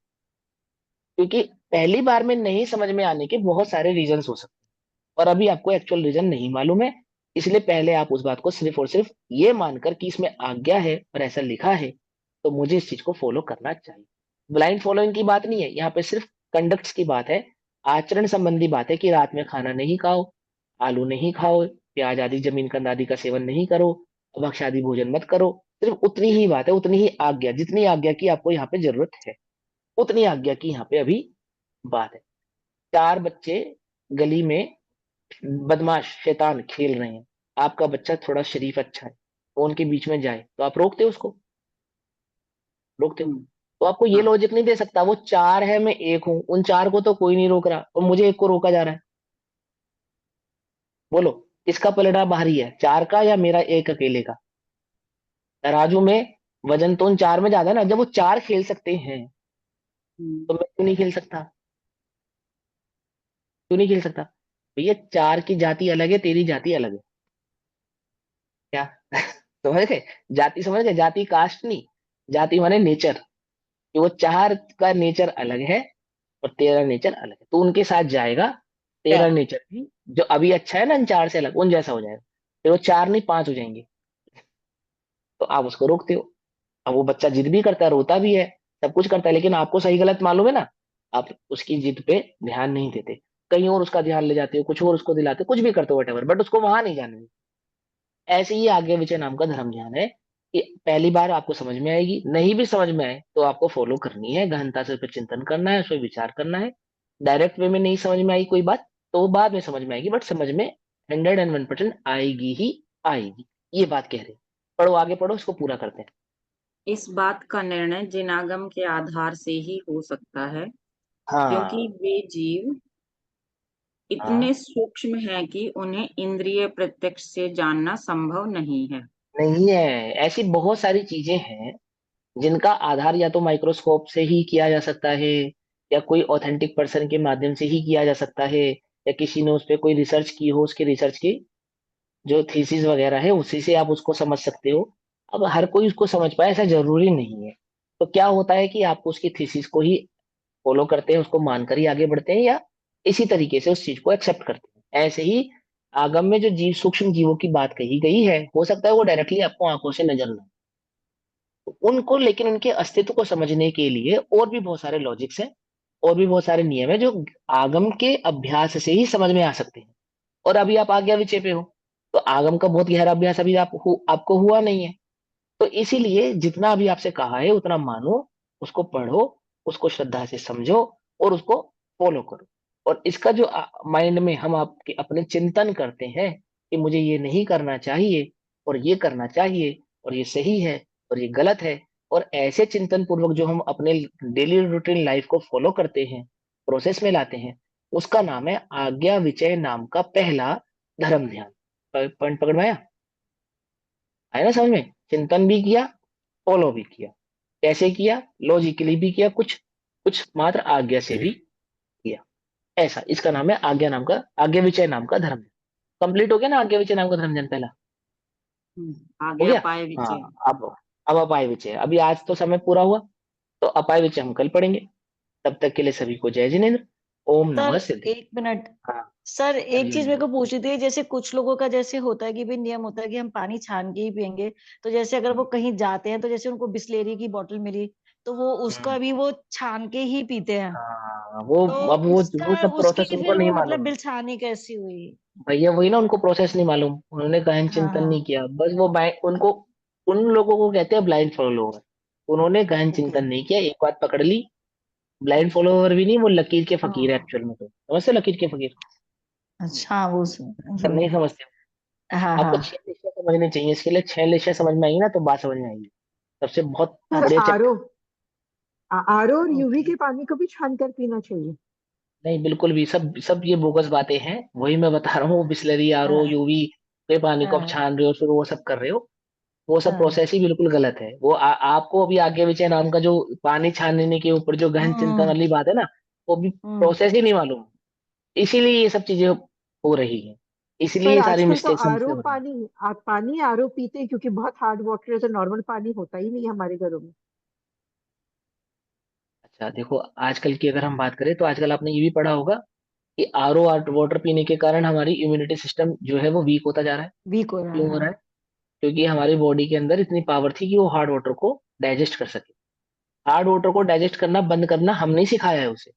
क्योंकि पहली बार में नहीं समझ में आने के बहुत सारे रीजंस हो सकते हैं, और अभी आपको एक्चुअल रीजन नहीं मालूम है। इसलिए पहले आप उस बात को सिर्फ और सिर्फ ये मानकर कि इसमें आज्ञा है और ऐसा लिखा है तो मुझे इस चीज को फॉलो करना चाहिए। ब्लाइंड फॉलोइंग की बात नहीं है यहाँ पे, सिर्फ कंडक्ट्स की बात है, आचरण संबंधी बात है कि रात में खाना नहीं खाओ, आलू नहीं खाओ, प्याज आदि जमीन कंद आदि का सेवन नहीं करो, भक्ष्य आदि भोजन मत करो। सिर्फ उतनी ही बात है, उतनी ही आज्ञा, जितनी आज्ञा की आपको यहाँ पे जरूरत है उतनी आज्ञा की यहाँ पे अभी बात है। चार बच्चे गली में बदमाश शैतान खेल रहे हैं, आपका बच्चा थोड़ा शरीफ अच्छा है, वो उनके बीच में जाए तो आप रोकते हो उसको? रोकते हो? हम्म, तो आपको ये हाँ लॉजिक नहीं दे सकता वो चार है मैं एक हूं, उन चार को तो कोई नहीं रोक रहा और मुझे एक को रोका जा रहा है। बोलो, किसका पलड़ा भारी है, चार का या मेरा एक अकेले का? तराजू में वजन तो उन चार में ज्यादा है ना। जब वो चार खेल सकते हैं हम्म, तो मैं क्यों नहीं खेल सकता? क्यों नहीं खेल सकता? भैया चार की जाति अलग है, तेरी जाति अलग है। क्या समझ गए? जाति समझ गए? जाति कास्ट नहीं, जाति माने नेचर। कि वो चार का नेचर अलग है और तेरा नेचर अलग है, तो उनके साथ जाएगा। तेरा नेचर भी जो अभी अच्छा है ना इन चार से अलग, उन जैसा हो जाएगा, फिर वो चार नहीं पांच हो जाएंगे। तो आप उसको रोकते हो। अब वो बच्चा जिद भी करता है, रोता भी है, सब कुछ करता है, लेकिन आपको सही गलत मालूम है ना, आप उसकी जिद पे ध्यान नहीं देते, कहीं और उसका ध्यान ले जाते हो, कुछ और उसको दिलाते हो, कुछ भी करते हो वटेवर, बट उसको वहां नहीं जाने देते। ऐसे ही आगे विचय नाम का धर्म ज्ञान है कि पहली बार आपको समझ में आएगी, नहीं भी समझ में आए तो आपको फॉलो करनी है, गहनता से उस पर चिंतन करना है, उस पर विचार करना है। डायरेक्ट वे में नहीं समझ में आई कोई बात तो वो बाद में समझ में आएगी, बट समझ में 101% आएगी ही आएगी। ये बात कह रहे हैं। पढ़ो, आगे पढ़ो, इसको पूरा करते हैं। इस बात का निर्णय जिनागम के आधार से ही हो सकता है, क्योंकि हाँ वे जीव हाँ। इतने सूक्ष्म हैं कि उन्हें इंद्रिय प्रत्यक्ष से जानना संभव नहीं है। नहीं है, ऐसी बहुत सारी चीजें हैं जिनका आधार या तो माइक्रोस्कोप से ही किया जा सकता है, या कोई ऑथेंटिक पर्सन के माध्यम से ही किया जा सकता है, या किसी ने उस पर कोई रिसर्च की हो, उसकी रिसर्च की जो थीसिस वगैरह है उसी से आप उसको समझ सकते हो। अब हर कोई उसको समझ पाए ऐसा जरूरी नहीं है। तो क्या होता है कि आप उसकी थीसिस को ही फॉलो करते हैं, उसको मानकर ही आगे बढ़ते हैं, या इसी तरीके से उस चीज को एक्सेप्ट करते हैं। ऐसे ही आगम में जो जीव सूक्ष्म जीवों की बात कही गई है, हो सकता है वो डायरेक्टली आपको आंखों से नजर ना, तो उनको, लेकिन उनके अस्तित्व को समझने के लिए और भी बहुत सारे लॉजिक्स हैं, और भी बहुत सारे नियम है जो आगम के अभ्यास से ही समझ में आ सकते हैं। और अभी आप आज्ञा विचय पे हो, तो आगम का बहुत गहरा अभ्यास अभी आपको हुआ नहीं है। तो इसीलिए जितना अभी आपसे कहा है उतना मानो, उसको पढ़ो, उसको श्रद्धा से समझो और उसको फॉलो करो। और इसका जो माइंड में हम आपके अपने चिंतन करते हैं कि मुझे ये नहीं करना चाहिए और ये करना चाहिए और ये सही है और ये गलत है, और ऐसे चिंतन पूर्वक जो हम अपने डेली रूटीन लाइफ को फॉलो करते हैं, प्रोसेस में लाते हैं, उसका नाम है आज्ञा विचय नाम का पहला धर्म ध्यान। पॉइंट पकड़ में आया? आया ना समझ में? चिंतन भी किया, फॉलो भी किया। कैसे किया? लॉजिकली भी किया, कुछ कुछ मात्र आज्ञा से भी किया। ऐसा इसका नाम है आज्ञा विचय नाम का धर्म। कंप्लीट हो गया ना आज्ञा विचय नाम का धर्म ध्यान पहला? आ हो गया गया। पाए हाँ, विचय। अब अपाय विचय। अभी आज तो समय पूरा हुआ, तो अपाय विचय हम कल पढ़ेंगे। तब तक के लिए सभी को जय जिनेन्द्र। ओम सर नमः सिद्धि। 1 मिनट, हाँ, सर एक चीज मेरे हरिओम। को पूछनी थी। जैसे कुछ लोगों का जैसे होता है कि भाई नियम होता है कि हम पानी छान के ही पियेंगे, तो जैसे अगर वो कहीं जाते हैं तो जैसे उनको बिस्लेरी की बोतल मिली तो वो उसका भी वो छान के ही पीते हैं, हाँ, वो तो अब वो उसका सब उसकी प्रोसेस उनको फिर नहीं वो मतलब मालूम। बिलछानी कैसी हुई? भैया वही ना, उनको प्रोसेस नहीं मालूम, उन्होंने गहन हाँ चिंतन हाँ, नहीं किया, बस वो उनको, उन लोगों को कहते हैं ब्लाइंड फॉलोअर। उन्होंने गहन ओके चिंतन नहीं किया, एक बात पकड़ ली। Blind okay. फॉलोअर भी नहीं, वो लकीर के फकीर है हाँ एक्चुअल में। तो समझते लकीर के फकीर? अच्छा, हाँ वो अगर नहीं समझते, हाँ आपको हाँ 6 विषय समझने चाहिए, इसके लिए 6 विषय समझ में आएंगी ना तो बात समझ में आएगी। सबसे बहुत सर बढ़िया आरओ, चैप्टर। आरओ और यूवी ओके। के पानी को भी छान कर पीना चाहिए? नहीं, बिल्कुल भी, सब सब ये बोगस बातें हैं। वही मैं बता रहा हूँ, बिस्लरी, आरओ, हाँ यूवी के पानी को आप हाँ छान रहे हो, फिर वो सब कर रहे हो, वो सब हाँ। प्रोसेस ही बिल्कुल गलत है। वो आपको अभी आगे विचय नाम का जो पानी छानने के ऊपर जो गहन चिंतन हम्म वाली बात है ना, वो भी हम्म। प्रोसेस ही नहीं मालूम। इसीलिए ये सब चीजें हो रही हैं, इसलिए पर ये सारी आजकल तो मिस्टेक्स हमसे आरओ हो रही हैं। पानी, आप पानी आरओ पीते हैं क्योंकि बहुत हार्ड वाटर है, तो नॉर्मल पानी होता ही नहीं है हमारे घरों में। अच्छा देखो, आजकल की अगर हम बात करें तो आजकल आपने ये भी पढ़ा होगा कि आरओ वाटर पीने के कारण हमारी इम्यूनिटी सिस्टम जो है वो वीक होता जा रहा है। वीक हो रहा है क्यों हो हाँ। रहा है? क्योंकि हमारी बॉडी के अंदर इतनी पावर थी कि वो हार्ड वाटर को डाइजेस्ट कर सके। हार्ड वाटर को डाइजेस्ट करना बंद करना हमने ही सिखाया है उसे।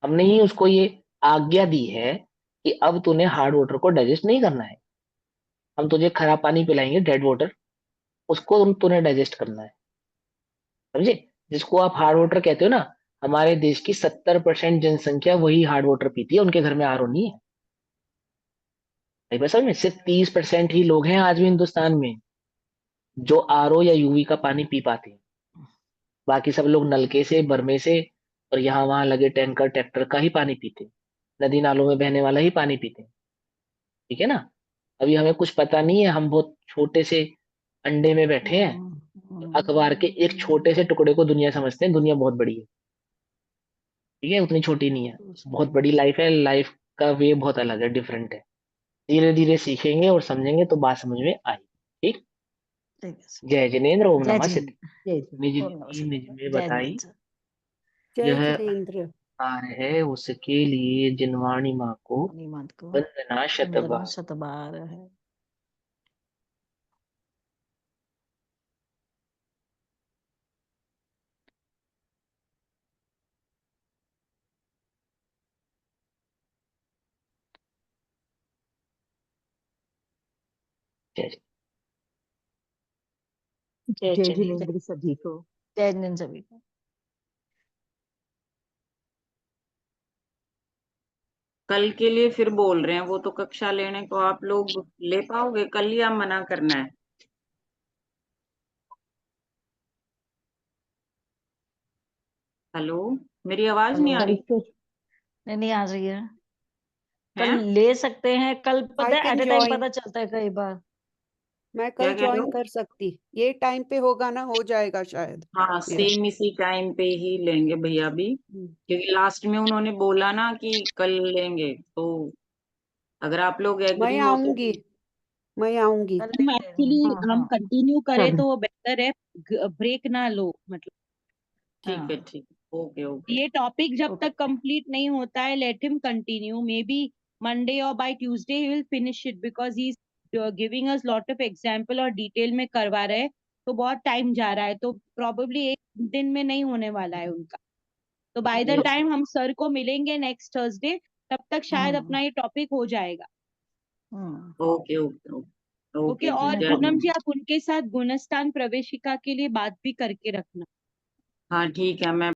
हमने ही उसको ये आज्ञा दी है कि अब तूने हार्ड वाटर को डाइजेस्ट नहीं करना है। हम तुझे खराब पानी पिलाएंगे, डेड वाटर, उसको तूने डाइजेस्ट करना है। समझे? जिसको आप हार्ड वाटर कहते हो ना, हमारे देश की 70% जनसंख्या वही हार्ड वाटर पीती है, उनके घर में आरओ नहीं है। भाई बस, समझ में सिर्फ 30% ही लोग हैं आज भी हिंदुस्तान में जो आरओ या यूवी का पानी पी पाते हैं। बाकी सब लोग नलके से, बरमे से और यहाँ वहां लगे टैंकर ट्रैक्टर का ही पानी पीते हैं, नदी नालों में बहने वाला ही पानी पीते हैं। ठीक है ना? अभी हमें कुछ पता नहीं है, हम बहुत छोटे से अंडे में बैठे हैं, अखबार के एक छोटे से टुकड़े को दुनिया समझते हैं, दुनिया बहुत बड़ी है। ठीक है? उतनी छोटी नहीं है, बहुत बड़ी लाइफ है। लाइफ का वे बहुत अलग है, डिफरेंट है। धीरे धीरे सीखेंगे और समझेंगे तो बात समझ में आई। ठीक। ठीक है सर। जय जिनेन्द्र, ओम जय नमः सिद्ध। जिनेन्द्र। जय जी। निज ओम नमः नीति शिवाय। निज में जय बताई, जिनेन्द्र सर। जय यह जिनेन्द्र। कार्य है उसके लिए जिनवाणी माँ को निमंत को वंदना वंदना शतबार। शतबार है। जय जय। जय जय जिनेन्द्र। जिनेन्द्र सभी को। जय जिनेन्द्र सभी को। कल के लिए फिर बोल रहे हैं, वो तो कक्षा लेने को आप लोग ले पाओगे कल, या मना करना है? हेलो, मेरी आवाज नहीं आ कल रही के नहीं आ रही है। कल है? ले सकते हैं, कल आई पता है can at a time join. पता चलता है कई बार। मैं क्या कल कह रहे ज्वाइन हो? कर सकती, ये टाइम पे होगा ना, हो जाएगा शायद हाँ, मेरा। सेम इसी टाइम पे ही लेंगे भैया भी, हम्म, क्योंकि लास्ट में उन्होंने बोला ना कि कल लेंगे, तो अगर आप लोग एग्री मैं हो तो। आऊंगी, मैं आऊंगी। कल हम लेते हैं एक्चुअली हाँ हम हाँ कंटिन्यू करें चलो, तो वो बेहतर है, ब्रेक ना लो मतलब। ठीक है, हाँ। ठीक, ओके ओके। ये टॉपिक जब ओके तक कंप्लीट नहीं होता है, let him continue, may be Monday or by Tuesday he will finish it because he's giving us lot of example और डिटेल में करवा रहे हैं, तो बहुत टाइम जा रहा है, तो probably एक दिन में नहीं होने वाला है उनका। तो by the Yes. time हम सर को मिलेंगे नेक्स्ट थर्सडे, तब तक शायद हम्म। अपना ये टॉपिक हो जाएगा। ओके ओके ओके, ओके और जी, पूनम जी आप उनके साथ गुणस्थान प्रवेशिका के लिए बात भी करके रखना। हाँ ठीक है, मैं